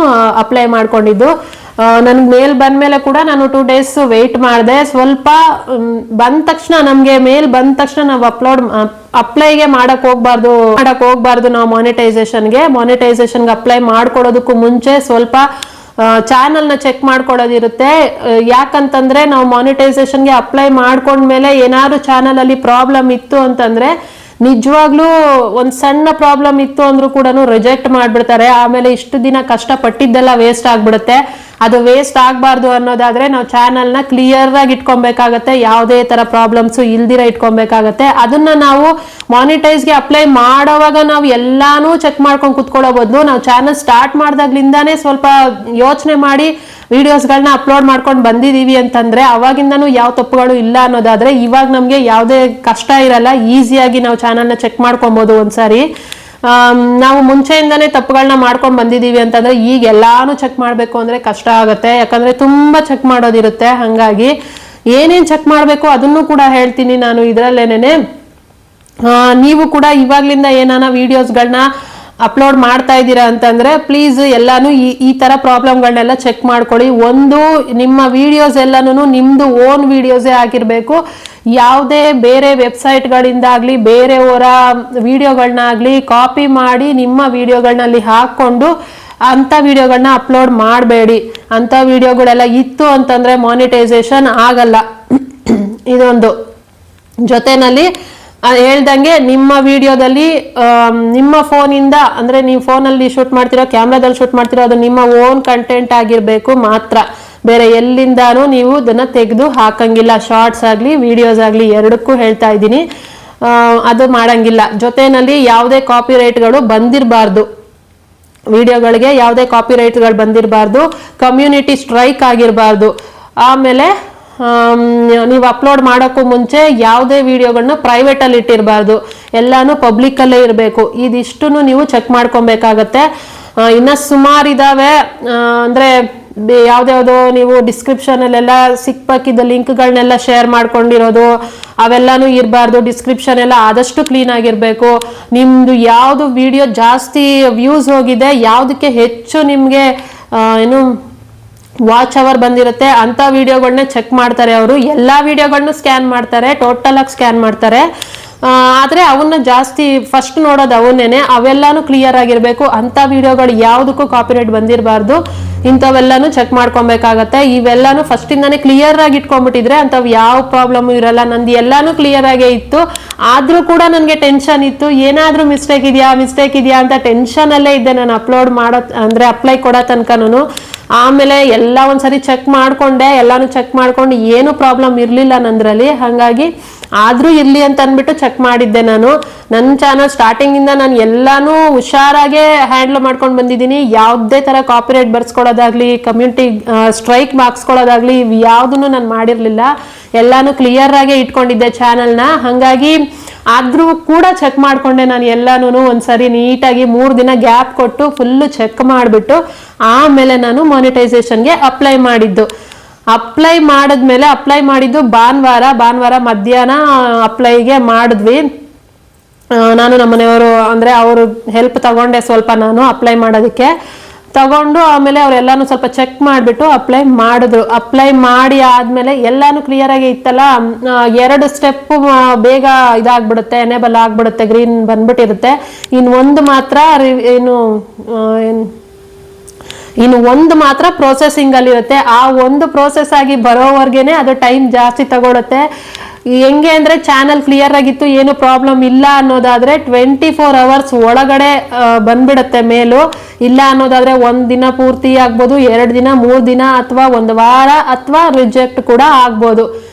ಅಪ್ಲೈ ಮಾಡ್ಕೊಂಡಿದ್ದು. ನನ್ಗೆ ಮೇಲ್ ಬಂದ್ಮೇಲೆ ಕೂಡ ನಾನು 2 days ವೆಯ್ಟ್ ಮಾಡಿದೆ. ಸ್ವಲ್ಪ ಬಂದ ತಕ್ಷಣ, ನಮ್ಗೆ ಮೇಲ್ ಬಂದ ತಕ್ಷಣ ನಾವು ಅಪ್ಲೈಗೆ ಮಾಡಕ್ ಹೋಗ್ಬಾರ್ದು ನಾವು ಮಾನಿಟೈಸೇಷನ್ಗೆ ಅಪ್ಲೈ ಮಾಡ್ಕೊಳ್ಳೋದಕ್ಕೂ ಮುಂಚೆ ಸ್ವಲ್ಪ ಚಾನಲ್ನ ಚೆಕ್ ಮಾಡ್ಕೊಳ್ಳೋದಿರುತ್ತೆ. ಯಾಕಂತಂದ್ರೆ ನಾವು ಮಾನಿಟೈಸೇಷನ್ಗೆ ಅಪ್ಲೈ ಮಾಡ್ಕೊಂಡ್ಮೇಲೆ ಏನಾದ್ರು ಚಾನಲ್ ಅಲ್ಲಿ ಪ್ರಾಬ್ಲಮ್ ಇತ್ತು ಅಂತಂದ್ರೆ, ನಿಜವಾಗ್ಲೂ ಒಂದ್ ಸಣ್ಣ ಪ್ರಾಬ್ಲಮ್ ಇತ್ತು ಅಂದ್ರೂ ಕೂಡ ರಿಜೆಕ್ಟ್ ಮಾಡ್ಬಿಡ್ತಾರೆ. ಆಮೇಲೆ ಇಷ್ಟು ದಿನ ಕಷ್ಟಪಟ್ಟಿದ್ದೆಲ್ಲ ವೇಸ್ಟ್ ಆಗ್ಬಿಡುತ್ತೆ. ಅದು ವೇಸ್ಟ್ ಆಗ್ಬಾರ್ದು ಅನ್ನೋದಾದ್ರೆ ನಾವು ಚಾನಲ್ನ ಕ್ಲಿಯರ್ ಆಗಿ ಇಟ್ಕೊಬೇಕಾಗತ್ತೆ, ಯಾವುದೇ ತರ ಪ್ರಾಬ್ಲಮ್ಸ್ ಇಲ್ದಿರ ಇಟ್ಕೊಬೇಕಾಗತ್ತೆ. ಅದನ್ನ ನಾವು ಮಾನಿಟೈಸ್ಗೆ ಅಪ್ಲೈ ಮಾಡೋವಾಗ ನಾವು ಎಲ್ಲಾನು ಚೆಕ್ ಮಾಡ್ಕೊಂಡು ಕುತ್ಕೊಳ್ಳೋ ಬದಲು ನಾವು ಚಾನಲ್ ಸ್ಟಾರ್ಟ್ ಮಾಡ್ದಾಗ್ಲಿಂದಾನೇ ಸ್ವಲ್ಪ ಯೋಚನೆ ಮಾಡಿ ವಿಡಿಯೋಸ್ಗಳನ್ನ ಅಪ್ಲೋಡ್ ಮಾಡ್ಕೊಂಡು ಬಂದಿದೀವಿ ಅಂತಂದ್ರೆ ಅವಾಗಿಂದನೂ ಯಾವ ತಪ್ಪುಗಳು ಇಲ್ಲ ಅನ್ನೋದಾದ್ರೆ ಇವಾಗ ನಮ್ಗೆ ಯಾವುದೇ ಕಷ್ಟ ಇರಲ್ಲ. ಈಸಿಯಾಗಿ ನಾವು ಚಾನಲ್ನ ಚೆಕ್ ಮಾಡ್ಕೊಬಹುದು ಒಂದ್ಸಾರಿ. ನಾವು ಮುಂಚೆಯಿಂದಾನೇ ತಪ್ಪುಗಳನ್ನ ಮಾಡ್ಕೊಂಡು ಬಂದಿದೀವಿ ಅಂತಂದ್ರೆ ಈಗ ಎಲ್ಲಾನು ಚೆಕ್ ಮಾಡ್ಬೇಕು ಅಂದ್ರೆ ಕಷ್ಟ ಆಗತ್ತೆ, ಯಾಕಂದ್ರೆ ತುಂಬಾ ಚೆಕ್ ಮಾಡೋದಿರುತ್ತೆ. ಹಂಗಾಗಿ ಏನೇನ್ ಚೆಕ್ ಮಾಡ್ಬೇಕು ಅದನ್ನು ಕೂಡ ಹೇಳ್ತೀನಿ ನಾನು ಇದ್ರಲ್ಲೇನೆ. ನೀವು ಕೂಡ ಇವಾಗ್ಲಿಂದ ಏನಾನ ವಿಡಿಯೋಸ್ಗಳನ್ನ ಅಪ್ಲೋಡ್ ಮಾಡ್ತಾ ಇದ್ದೀರಾ ಅಂತಂದ್ರೆ ಪ್ಲೀಸ್ ಎಲ್ಲಾನು ಈ ತರ ಪ್ರಾಬ್ಲಮ್ಗಳನ್ನೆಲ್ಲ ಚೆಕ್ ಮಾಡ್ಕೊಳ್ಳಿ. ಒಂದು, ನಿಮ್ಮ ವಿಡಿಯೋಸ್ ಎಲ್ಲಾನು ನಿಮ್ದು ಓನ್ ವಿಡಿಯೋಸೇ ಆಗಿರ್ಬೇಕು. ಯಾವುದೇ ಬೇರೆ ವೆಬ್ಸೈಟ್ಗಳಿಂದಾಗ್ಲಿ ಬೇರೆಯವರ ವಿಡಿಯೋಗಳನ್ನಾಗ್ಲಿ ಕಾಪಿ ಮಾಡಿ ನಿಮ್ಮ ವಿಡಿಯೋಗಳನ್ನಲ್ಲಿ ಹಾಕೊಂಡು ಅಂತ ವಿಡಿಯೋಗಳನ್ನ ಅಪ್ಲೋಡ್ ಮಾಡಬೇಡಿ. ಅಂತ ವಿಡಿಯೋಗಳೆಲ್ಲ ಇತ್ತು ಅಂತಂದ್ರೆ ಮಾನಿಟೈಸೇಷನ್ ಆಗಲ್ಲ. ಇದೊಂದು. ಜೊತೆನಲ್ಲಿ ಹೇಳ್ದಂಗೆ ನಿಮ್ಮ ವಿಡಿಯೋದಲ್ಲಿ ನಿಮ್ಮ ಫೋನಿಂದ ಅಂದ್ರೆ ನೀವು ಫೋನಲ್ಲಿ ಶೂಟ್ ಮಾಡ್ತಿರೋ, ಕ್ಯಾಮ್ರಾದಲ್ಲಿ ಶೂಟ್ ಮಾಡ್ತಿರೋ, ಅದು ನಿಮ್ಮ ಓನ್ ಕಂಟೆಂಟ್ ಆಗಿರ್ಬೇಕು ಮಾತ್ರ. ಬೇರೆ ಎಲ್ಲಿಂದಾನು ನೀವು ಇದನ್ನ ತೆಗೆದು ಹಾಕಂಗಿಲ್ಲ. ಶಾರ್ಟ್ಸ್ ಆಗ್ಲಿ ವಿಡಿಯೋಸ್ ಆಗ್ಲಿ ಎರಡಕ್ಕೂ ಹೇಳ್ತಾ ಇದ್ದೀನಿ, ಅದು ಮಾಡಂಗಿಲ್ಲ. ಜೊತೆನಲ್ಲಿ ಯಾವುದೇ ಕಾಪಿ ರೈಟ್ಗಳು ಬಂದಿರಬಾರ್ದು, ವಿಡಿಯೋಗಳಿಗೆ ಯಾವುದೇ ಕಾಪಿ ರೈಟ್ಗಳು ಬಂದಿರಬಾರ್ದು, ಕಮ್ಯುನಿಟಿ ಸ್ಟ್ರೈಕ್ ಆಗಿರಬಾರ್ದು. ಆಮೇಲೆ ನೀವು ಅಪ್ಲೋಡ್ ಮಾಡೋಕ್ಕೂ ಮುಂಚೆ ಯಾವುದೇ ವಿಡಿಯೋಗಳನ್ನ ಪ್ರೈವೇಟ್ ಅಲ್ಲಿ ಇಟ್ಟಿರಬಾರ್ದು, ಎಲ್ಲಾನು ಪಬ್ಲಿಕ್ ಅಲ್ಲೇ ಇರಬೇಕು. ಇದಿಷ್ಟು ನೀವು ಚೆಕ್ ಮಾಡ್ಕೊಬೇಕಾಗತ್ತೆ. ಇನ್ನ ಸುಮಾರು ಇದಾವೆ. ಅಂದ್ರೆ ಯಾವ್ದ್ಯಾವ್ದೋ ನೀವು ಡಿಸ್ಕ್ರಿಪ್ಷನ್ ಅಲ್ಲೆಲ್ಲ ಸಿಕ್ಬೇಕಿದ್ದ ಲಿಂಕ್ಗಳನ್ನೆಲ್ಲ ಶೇರ್ ಮಾಡ್ಕೊಂಡಿರೋದು ಅವೆಲ್ಲಾನು ಇರಬಾರ್ದು. ಡಿಸ್ಕ್ರಿಪ್ಷನ್ ಎಲ್ಲ ಆದಷ್ಟು ಕ್ಲೀನ್ ಆಗಿರ್ಬೇಕು. ನಿಮ್ದು ಯಾವ್ದು ವಿಡಿಯೋ ಜಾಸ್ತಿ ವ್ಯೂಸ್ ಹೋಗಿದೆ, ಯಾವ್ದಕ್ಕೆ ಹೆಚ್ಚು ನಿಮ್ಗೆ ವಾಚ್ ಅವರ್ ಬಂದಿರುತ್ತೆ ಅಂತ ವಿಡಿಯೋಗಳನ್ನ ಚೆಕ್ ಮಾಡ್ತಾರೆ ಅವರು. ಎಲ್ಲಾ ವಿಡಿಯೋಗಳನ್ನೂ ಸ್ಕ್ಯಾನ್ ಮಾಡ್ತಾರೆ, ಟೋಟಲ್ ಆಗಿ ಸ್ಕ್ಯಾನ್ ಮಾಡ್ತಾರೆ. ಆದರೆ ಅವನ್ನ ಜಾಸ್ತಿ ಫಸ್ಟ್ ನೋಡೋದು ಅವನ್ನೇನೆ. ಅವೆಲ್ಲಾನು ಕ್ಲಿಯರ್ ಆಗಿರಬೇಕು. ಅಂಥ ವಿಡಿಯೋಗಳು ಯಾವುದಕ್ಕೂ ಕಾಪಿರೈಟ್ ಬಂದಿರಬಾರ್ದು. ಇಂಥವೆಲ್ಲಾನು ಚೆಕ್ ಮಾಡ್ಕೊಬೇಕಾಗತ್ತೆ. ಇವೆಲ್ಲಾನು ಫಸ್ಟಿಂದಾನೇ ಕ್ಲಿಯರ್ ಆಗಿ ಇಟ್ಕೊಂಡ್ಬಿಟ್ಟಿದ್ರೆ ಅಂಥವು ಯಾವ ಪ್ರಾಬ್ಲಮ್ ಇರಲ್ಲ. ನಂದು ಎಲ್ಲಾನು ಕ್ಲಿಯರ್ ಆಗೇ ಇತ್ತು. ಆದರೂ ಕೂಡ ನನಗೆ ಟೆನ್ಷನ್ ಇತ್ತು, ಏನಾದರೂ ಮಿಸ್ಟೇಕ್ ಇದೆಯಾ ಅಂತ ಟೆನ್ಷನಲ್ಲೇ ಇದ್ದೆ ನಾನು ಅಪ್ಲೋಡ್ ಮಾಡೋ ಅಂದರೆ ಅಪ್ಲೈ ಕೊಡೋ ತನಕನೂ. ಆಮೇಲೆ ಎಲ್ಲ ಒಂದ್ಸರಿ ಚೆಕ್ ಮಾಡಿಕೊಂಡೆ, ಎಲ್ಲಾನು ಚೆಕ್ ಮಾಡ್ಕೊಂಡು ಏನು ಪ್ರಾಬ್ಲಮ್ ಇರಲಿಲ್ಲ ನಂದ್ರಲ್ಲಿ. ಹಾಗಾಗಿ ಆದರೂ ಇರಲಿ ಅಂತ ಅಂದ್ಬಿಟ್ಟು ಚೆಕ್ ಮಾಡಿದ್ದೆ ನಾನು. ನನ್ನ ಚಾನಲ್ ಸ್ಟಾರ್ಟಿಂಗಿಂದ ನಾನು ಎಲ್ಲಾನು ಹುಷಾರಾಗೆ ಹ್ಯಾಂಡ್ಲ್ ಮಾಡ್ಕೊಂಡು ಬಂದಿದ್ದೀನಿ. ಯಾವುದೇ ಥರ ಕಾಪಿರೈಟ್ ಬರ್ಸ್ಕೊಳ್ಳೋದಾಗ್ಲಿ, ಕಮ್ಯುನಿಟಿ ಸ್ಟ್ರೈಕ್ ಹಾಕ್ಸ್ಕೊಳ್ಳೋದಾಗ್ಲಿ ಯಾವುದನ್ನು ನಾನು ಮಾಡಿರಲಿಲ್ಲ. ಎಲ್ಲಾನು ಕ್ಲಿಯರ್ ಆಗೇ ಇಟ್ಕೊಂಡಿದ್ದೆ ಚಾನಲ್ನ. ಹಾಗಾಗಿ ಆದರೂ ಕೂಡ ಚೆಕ್ ಮಾಡಿಕೊಂಡೆ ನಾನು ಎಲ್ಲಾನು. ಒಂದ್ಸರಿ ನೀಟಾಗಿ 3 ದಿನ ಗ್ಯಾಪ್ ಕೊಟ್ಟು ಫುಲ್ಲು ಚೆಕ್ ಮಾಡಿಬಿಟ್ಟು ಆಮೇಲೆ ನಾನು ಮಾನಿಟೈಸೇಷನ್ಗೆ ಅಪ್ಲೈ ಮಾಡಿದ್ದು. ಅಪ್ಲೈ ಮಾಡಿದ್ದು ಭಾನುವಾರ ಮಧ್ಯಾಹ್ನ ಅಪ್ಲೈಗೆ ಮಾಡಿದ್ವಿ. ನಾನು ನಮ್ಮನೆಯವರು ಅಂದರೆ ಅವರು ಹೆಲ್ಪ್ ತಗೊಂಡೆ ಸ್ವಲ್ಪ, ನಾನು ಅಪ್ಲೈ ಮಾಡೋದಕ್ಕೆ ತಗೊಂಡು ಆಮೇಲೆ ಅವರೆಲ್ಲಾನು ಸ್ವಲ್ಪ ಚೆಕ್ ಮಾಡಿಬಿಟ್ಟು ಅಪ್ಲೈ ಮಾಡಿದ್ರು. ಅಪ್ಲೈ ಮಾಡಿ ಆದಮೇಲೆ ಎಲ್ಲಾನು ಕ್ಲಿಯರ್ ಆಗಿ ಇತ್ತಲ್ಲ. 2 ಸ್ಟೆಪ್ ಬೇಗ ಇದಾಗ್ಬಿಡುತ್ತೆ, ಎನೇಬಲ್ ಆಗ್ಬಿಡುತ್ತೆ, ಗ್ರೀನ್ ಬಂದ್ಬಿಟ್ಟಿರುತ್ತೆ. ಇನ್ನು ಒಂದು ಮಾತ್ರ ಪ್ರೊಸೆಸಿಂಗ್ ಅಲ್ಲಿ ಇರುತ್ತೆ. ಆ ಒಂದು ಪ್ರೊಸೆಸ್ ಆಗಿ ಬರೋವರೆಗೇನೆ ಅದು ಟೈಮ್ ಜಾಸ್ತಿ ತಗೊಳುತ್ತೆ. ಹೆಂಗೆ ಅಂದ್ರೆ ಚಾನಲ್ ಕ್ಲಿಯರ್ ಆಗಿತ್ತು, ಏನು ಪ್ರಾಬ್ಲಮ್ ಇಲ್ಲ ಅನ್ನೋದಾದ್ರೆ 24 hours ಒಳಗಡೆ ಬಂದ್ಬಿಡುತ್ತೆ ಮೇಲು. ಇಲ್ಲ ಅನ್ನೋದಾದ್ರೆ 1 ದಿನ ಪೂರ್ತಿ ಆಗ್ಬೋದು, 2 ದಿನ, 3 ದಿನ, ಅಥವಾ 1 ವಾರ, ಅಥವಾ ರಿಜೆಕ್ಟ್ ಕೂಡ ಆಗ್ಬೋದು.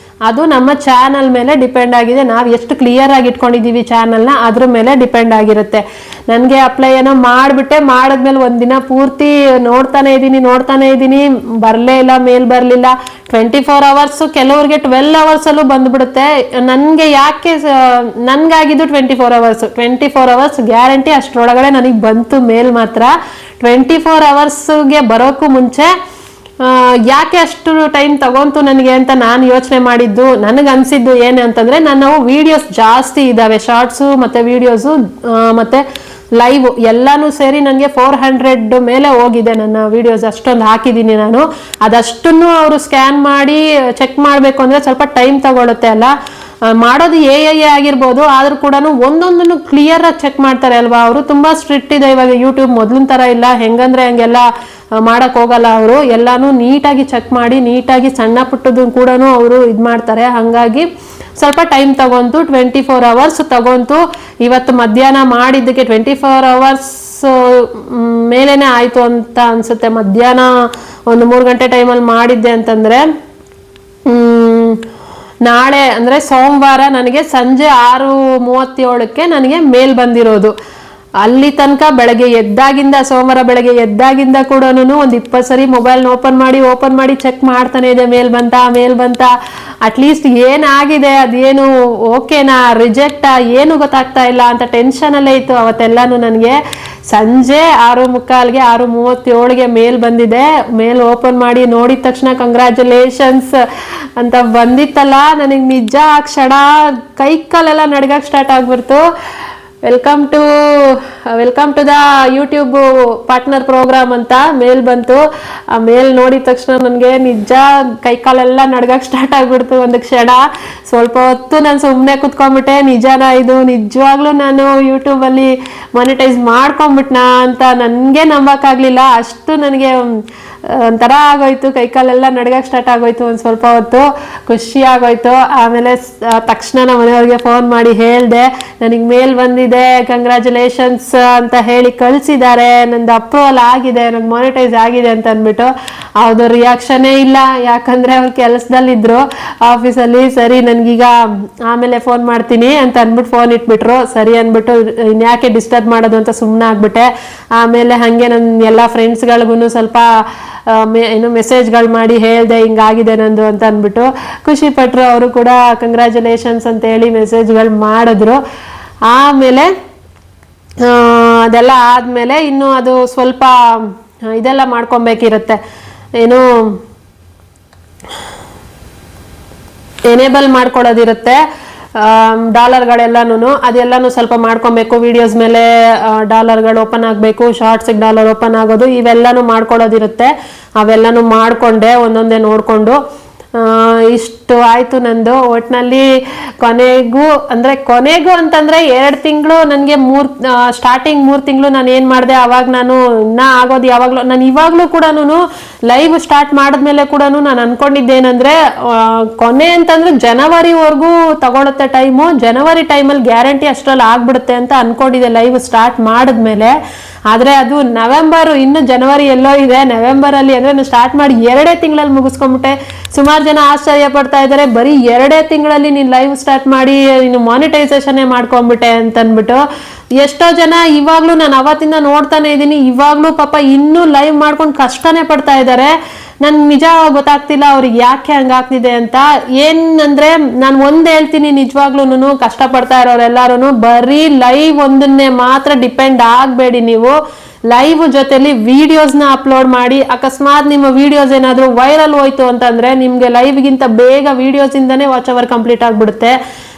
ಅದು ನಮ್ಮ ಚಾನಲ್ ಮೇಲೆ ಡಿಪೆಂಡ್ ಆಗಿದೆ. ನಾವು ಎಷ್ಟು ಕ್ಲಿಯರ್ ಆಗಿ ಇಟ್ಕೊಂಡಿದ್ದೀವಿ ಚಾನಲ್ನ ಅದ್ರ ಮೇಲೆ ಡಿಪೆಂಡ್ ಆಗಿರುತ್ತೆ. ನನಗೆ ಅಪ್ಲೈ ಏನೋ ಮಾಡಿದ್ಮೇಲೆ 1 ದಿನ ಪೂರ್ತಿ ನೋಡ್ತಾನೆ ಇದ್ದೀನಿ, ಬರಲೇ ಇಲ್ಲ, ಮೇಲ್ ಬರಲಿಲ್ಲ. 24 hours, ಕೆಲವ್ರಿಗೆ 12 hours ಅಲ್ಲೂ ಬಂದ್ಬಿಡುತ್ತೆ. ನನಗೆ ನನ್ಗಾಗಿದ್ದು 24 hours ಗ್ಯಾರಂಟಿ. ಅಷ್ಟರೊಳಗಡೆ ನನಗೆ ಬಂತು ಮೇಲ್ ಮಾತ್ರ. 24 hours ಬರೋಕ್ಕೂ ಮುಂಚೆ ಯಾಕೆ ಅಷ್ಟು ಟೈಮ್ ತಗೊಂತು ನನಗೆ ಅಂತ ನಾನು ಯೋಚನೆ ಮಾಡಿದ್ದು, ನನಗೆ ಅನಿಸಿದ್ದು ಏನು ಅಂತಂದರೆ, ನಾವು ವಿಡಿಯೋಸ್ ಜಾಸ್ತಿ ಇದ್ದಾವೆ, ಶಾರ್ಟ್ಸು ಮತ್ತು ವಿಡಿಯೋಸು ಮತ್ತು ಲೈವ್ ಎಲ್ಲಾನು ಸೇರಿ ನನಗೆ 400 ಮೇಲೆ ಹೋಗಿದೆ ನನ್ನ ವಿಡಿಯೋಸ್. ಅಷ್ಟೊಂದು ಹಾಕಿದ್ದೀನಿ ನಾನು. ಅದಷ್ಟನ್ನು ಅವರು ಸ್ಕ್ಯಾನ್ ಮಾಡಿ ಚೆಕ್ ಮಾಡಬೇಕು ಅಂದರೆ ಸ್ವಲ್ಪ ಟೈಮ್ ತಗೊಳುತ್ತೆ ಅಲ್ಲ. ಮಾಡೋದು ಎ ಆಗಿರ್ಬೋದು, ಆದ್ರೂ ಕೂಡ ಒಂದೊಂದನ್ನು ಕ್ಲಿಯರ್ ಆಗಿ ಚೆಕ್ ಮಾಡ್ತಾರೆ ಅಲ್ವಾ. ಅವರು ತುಂಬಾ ಸ್ಟ್ರಿಕ್ಟ್ ಇದೆ ಇವಾಗ. ಯೂಟ್ಯೂಬ್ ಮೊದಲಿನ ತರ ಇಲ್ಲ, ಹೆಂಗಂದ್ರೆ ಹಂಗೆಲ್ಲ ಮಾಡಕ್ ಹೋಗಲ್ಲ. ಅವರು ಎಲ್ಲಾನು ನೀಟಾಗಿ ಚೆಕ್ ಮಾಡಿ, ನೀಟಾಗಿ ಸಣ್ಣ ಪುಟ್ಟದ್ದು ಕೂಡ ಅವರು ಇದು ಮಾಡ್ತಾರೆ. ಹಾಗಾಗಿ ಸ್ವಲ್ಪ ಟೈಮ್ ತಗೊಂತು, 24 hours ತಗೊಂತು. ಇವತ್ತು ಮಧ್ಯಾಹ್ನ ಮಾಡಿದ್ದಕ್ಕೆ 24 hours ಮೇಲೇನೆ ಆಯ್ತು ಅಂತ ಅನ್ಸುತ್ತೆ. ಮಧ್ಯಾಹ್ನ ಒಂದು 3 ಗಂಟೆ ಟೈಮಲ್ಲಿ ಮಾಡಿದ್ದೆ ಅಂತಂದ್ರೆ, ನಾಳೆ ಅಂದರೆ ಸೋಮವಾರ ನನಗೆ ಸಂಜೆ 6:37ಕ್ಕೆ ನನಗೆ ಮೇಲ್ ಬಂದಿರೋದು. ಅಲ್ಲಿ ತನಕ ಸೋಮವಾರ ಬೆಳಗ್ಗೆ ಎದ್ದಾಗಿಂದ ಕೂಡ ಒಂದು 20 ಸರಿ ಮೊಬೈಲ್ನ ಓಪನ್ ಮಾಡಿ ಚೆಕ್ ಮಾಡ್ತಾನೆ ಇದೆ, ಮೇಲ್ ಬಂತ, ಅಟ್ಲೀಸ್ಟ್ ಏನಾಗಿದೆ, ಅದೇನು ಓಕೆನಾ, ರಿಜೆಕ್ಟಾ, ಏನು ಗೊತ್ತಾಗ್ತಾ ಇಲ್ಲ ಅಂತ ಟೆನ್ಷನಲ್ಲೇ ಇತ್ತು ಅವತ್ತೆಲ್ಲಾನು. ನನಗೆ ಸಂಜೆ 6:45ಗೆ 6:37ಗೆ ಮೇಲ್ ಬಂದಿದೆ. ಮೇಲ್ ಓಪನ್ ಮಾಡಿ ನೋಡಿದ ತಕ್ಷಣ ಕಂಗ್ರ್ಯಾಚುಲೇಷನ್ಸ್ ಅಂತ ಬಂದಿತ್ತಲ್ಲ, ನನಗೆ ನಿಜ ಆ ಕ್ಷಣ ಕೈ ಕಾಲೆಲ್ಲ ನಡ್ಗಕ್ಕೆ ಸ್ಟಾರ್ಟ್ ಆಗ್ಬಿಡ್ತು. Welcome to the YouTube partner program ಅಂತ ಮೇಲ್ ಬಂತು. ಆ ಮೇಲ್ ನೋಡಿದ ತಕ್ಷಣ ನನಗೆ ನಿಜ ಕೈಕಾಲೆಲ್ಲ ನಡ್ಗಕ್ಕೆ ಸ್ಟಾರ್ಟ್ ಆಗ್ಬಿಡ್ತು. ಒಂದು ಕ್ಷಣ ಸ್ವಲ್ಪ ಹೊತ್ತು ನಾನು ಸುಮ್ಮನೆ ಕುತ್ಕೊಂಡ್ಬಿಟ್ಟೆ. ನಿಜಾನ ಇದು, ನಿಜವಾಗ್ಲೂ ನಾನು ಯೂಟ್ಯೂಬಲ್ಲಿ ಮಾನಿಟೈಸ್ ಮಾಡ್ಕೊಂಡ್ಬಿಟ್ನಾ ಅಂತ ನನಗೆ ನಂಬಕ್ಕಾಗಲಿಲ್ಲ. ಅಷ್ಟು ನನಗೆ ಒಂಥರ ಆಗೋಯ್ತು, ಕೈಕಾಲೆಲ್ಲ ನಡ್ಗಕ್ಕೆ ಸ್ಟಾರ್ಟ್ ಆಗೋಯ್ತು. ಒಂದು ಸ್ವಲ್ಪ ಹೊತ್ತು ಖುಷಿ ಆಗೋಯ್ತು. ಆಮೇಲೆ ತಕ್ಷಣ ನಮ್ಮ ಮನೆಯವ್ರಿಗೆ ಫೋನ್ ಮಾಡಿ ಹೇಳಿದೆ, ನನಗೆ ಮೇಲ್ ಬಂದಿದೆ, ಕಂಗ್ರ್ಯಾಚುಲೇಷನ್ಸ್ ಅಂತ ಹೇಳಿ ಕಳಿಸಿದ್ದಾರೆ, ನಂದು ಅಪ್ರೂವಲ್ ಆಗಿದೆ, ನನಗೆ ಮಾನಿಟೈಸ್ ಆಗಿದೆ ಅಂತ ಅಂದ್ಬಿಟ್ಟು. ಅವ್ರದ್ದು ರಿಯಾಕ್ಷನ್ನೇ ಇಲ್ಲ, ಯಾಕಂದರೆ ಅವ್ರು ಕೆಲಸದಲ್ಲಿದ್ದರು ಆಫೀಸಲ್ಲಿ. ಸರಿ ನನಗೀಗ ಆಮೇಲೆ ಫೋನ್ ಮಾಡ್ತೀನಿ ಅಂತ ಅಂದ್ಬಿಟ್ಟು ಫೋನ್ ಇಟ್ಬಿಟ್ರು. ಸರಿ ಅಂದ್ಬಿಟ್ಟು ಇನ್ಯಾಕೆ ಡಿಸ್ಟರ್ಬ್ ಮಾಡೋದು ಅಂತ ಸುಮ್ಮನೆ ಆಗ್ಬಿಟ್ಟೆ. ಆಮೇಲೆ ಹಾಗೆ ನನ್ನ ಎಲ್ಲ ಫ್ರೆಂಡ್ಸ್ಗಳಿಗೂ ಸ್ವಲ್ಪ ಮೆಸೇಜ್ಗಳು ಮಾಡಿ ಹೇಳಿದೆ, ಹಿಂಗಾಗಿದೆ ನಂದು ಅಂತ ಅಂದ್ಬಿಟ್ಟು ಖುಷಿ ಪಟ್ಟರು. ಅವರು ಕೂಡ ಕಂಗ್ರ್ಯಾಚುಲೇಷನ್ಸ್ ಅಂತ ಹೇಳಿ ಮೆಸೇಜ್ಗಳು ಮಾಡಿದ್ರು. ಆಮೇಲೆ ಅದೆಲ್ಲ ಆದಮೇಲೆ ಇನ್ನು ಅದು ಸ್ವಲ್ಪ ಇದೆಲ್ಲ ಮಾಡ್ಕೊಬೇಕಿರುತ್ತೆ, ಏನು ಎನೇಬಲ್ ಮಾಡ್ಕೊಳ್ಳೋದಿರುತ್ತೆ ಡಾಲರ್ಗಳೆಲ್ಲನೂ. ಅದೆಲ್ಲನೂ ಸ್ವಲ್ಪ ಮಾಡ್ಕೊಬೇಕು. ವಿಡಿಯೋಸ್ ಮೇಲೆ ಡಾಲರ್ಗಳು ಓಪನ್ ಆಗಬೇಕು, ಶಾರ್ಟ್ಸಿಗೆ ಡಾಲರ್ ಓಪನ್ ಆಗೋದು, ಇವೆಲ್ಲನೂ ಮಾಡ್ಕೊಳ್ಳೋದಿರುತ್ತೆ. ಅವೆಲ್ಲನೂ ಮಾಡಿಕೊಂಡೆ, ಒಂದೊಂದೇ ನೋಡಿಕೊಂಡು. ಇಷ್ಟು ಆಯ್ತು ನಂದು. ಒಟ್ನಲ್ಲಿ ಕೊನೆಗೂ ಅಂತಂದ್ರೆ 2 ತಿಂಗಳು ನನಗೆ ಸ್ಟಾರ್ಟಿಂಗ್ 3 ತಿಂಗಳು ನಾನು ಏನ್ ಮಾಡಿದೆ, ಅವಾಗ ನಾನು ಇನ್ನ ಆಗೋದು ಯಾವಾಗ್ಲೂ, ನಾನು ಇವಾಗ್ಲೂ ಕೂಡ ಲೈವ್ ಸ್ಟಾರ್ಟ್ ಮಾಡಿದ್ಮೇಲೆ ಕೂಡ ನಾನು ಅನ್ಕೊಂಡಿದ್ದೇನಂದ್ರೆ ಕೊನೆ ಅಂತಂದ್ರೆ ಜನವರಿವರೆಗೂ ತಗೊಳುತ್ತೆ ಟೈಮು, ಜನವರಿ ಟೈಮಲ್ಲಿ ಗ್ಯಾರಂಟಿ ಅಷ್ಟ್ರಲ್ಲಿ ಆಗ್ಬಿಡುತ್ತೆ ಅಂತ ಅನ್ಕೊಂಡಿದ್ದೆ ಲೈವ್ ಸ್ಟಾರ್ಟ್ ಮಾಡಿದ್ಮೇಲೆ. ಆದ್ರೆ ಅದು ನವೆಂಬರ್, ಇನ್ನು ಜನವರಿ ಎಲ್ಲೋ ಇದೆ, ನವೆಂಬರ್ ಅಲ್ಲಿ ಅಂದ್ರೆ ನಾನು ಸ್ಟಾರ್ಟ್ ಮಾಡಿ 2 ತಿಂಗಳಲ್ಲಿ ಮುಗಿಸ್ಕೊಂಡ್ಬಿಟ್ಟೆ. ಸುಮಾರು ಜನ ಆಶ್ಚರ್ಯ ಪಡ್ತಾ ಇದ್ದಾರೆ, ಬರೀ 2 ತಿಂಗಳಲ್ಲಿ ನೀನು ಲೈವ್ ಸ್ಟಾರ್ಟ್ ಮಾಡಿ ನೀನು ಮಾನಿಟೈಸೇಷನ್ ಮಾಡ್ಕೊಂಡ್ಬಿಟ್ಟೆ ಅಂತ ಅಂದ್ಬಿಟ್ಟು. ಎಷ್ಟೋ ಜನ ಇವಾಗ್ಲೂ ನಾನು ಅವತ್ತಿಂದ ನೋಡ್ತಾನೆ ಇದ್ದೀನಿ, ಇವಾಗ್ಲೂ ಪಾಪ ಇನ್ನೂ ಲೈವ್ ಮಾಡ್ಕೊಂಡು ಕಷ್ಟನೇ ಪಡ್ತಾ ಇದ್ದಾರೆ. ನನ್ ನಿಜ ಗೊತ್ತಾಗ್ತಿಲ್ಲ ಅವ್ರಿಗೆ ಯಾಕೆ ಹಂಗಾಗ್ತಿದೆ ಅಂತ. ಏನಂದ್ರೆ ನಾನು ಒಂದ್ ಹೇಳ್ತೀನಿ, ನಿಜವಾಗ್ಲೂ ಕಷ್ಟ ಪಡ್ತಾ ಇರೋರೆಲ್ಲಾರು ಬರೀ ಲೈವ್ ಒಂದನ್ನೇ ಮಾತ್ರ ಡಿಪೆಂಡ್ ಆಗ್ಬೇಡಿ. ನೀವು ಲೈವ್ ಜೊತೆಲಿ ವಿಡಿಯೋಸ್ನ ಅಪ್ಲೋಡ್ ಮಾಡಿ. ಅಕಸ್ಮಾತ್ ನಿಮ್ಮ ವಿಡಿಯೋಸ್ ಏನಾದ್ರು ವೈರಲ್ ಹೋಯ್ತು ಅಂತಂದ್ರೆ ನಿಮ್ಗೆ ಲೈವ್ಗಿಂತ ಬೇಗ ವಿಡಿಯೋಸ್ ಇಂದಾನೆ ವಾಚ್ ಅವರ್ ಕಂಪ್ಲೀಟ್ ಆಗ್ಬಿಡುತ್ತೆ.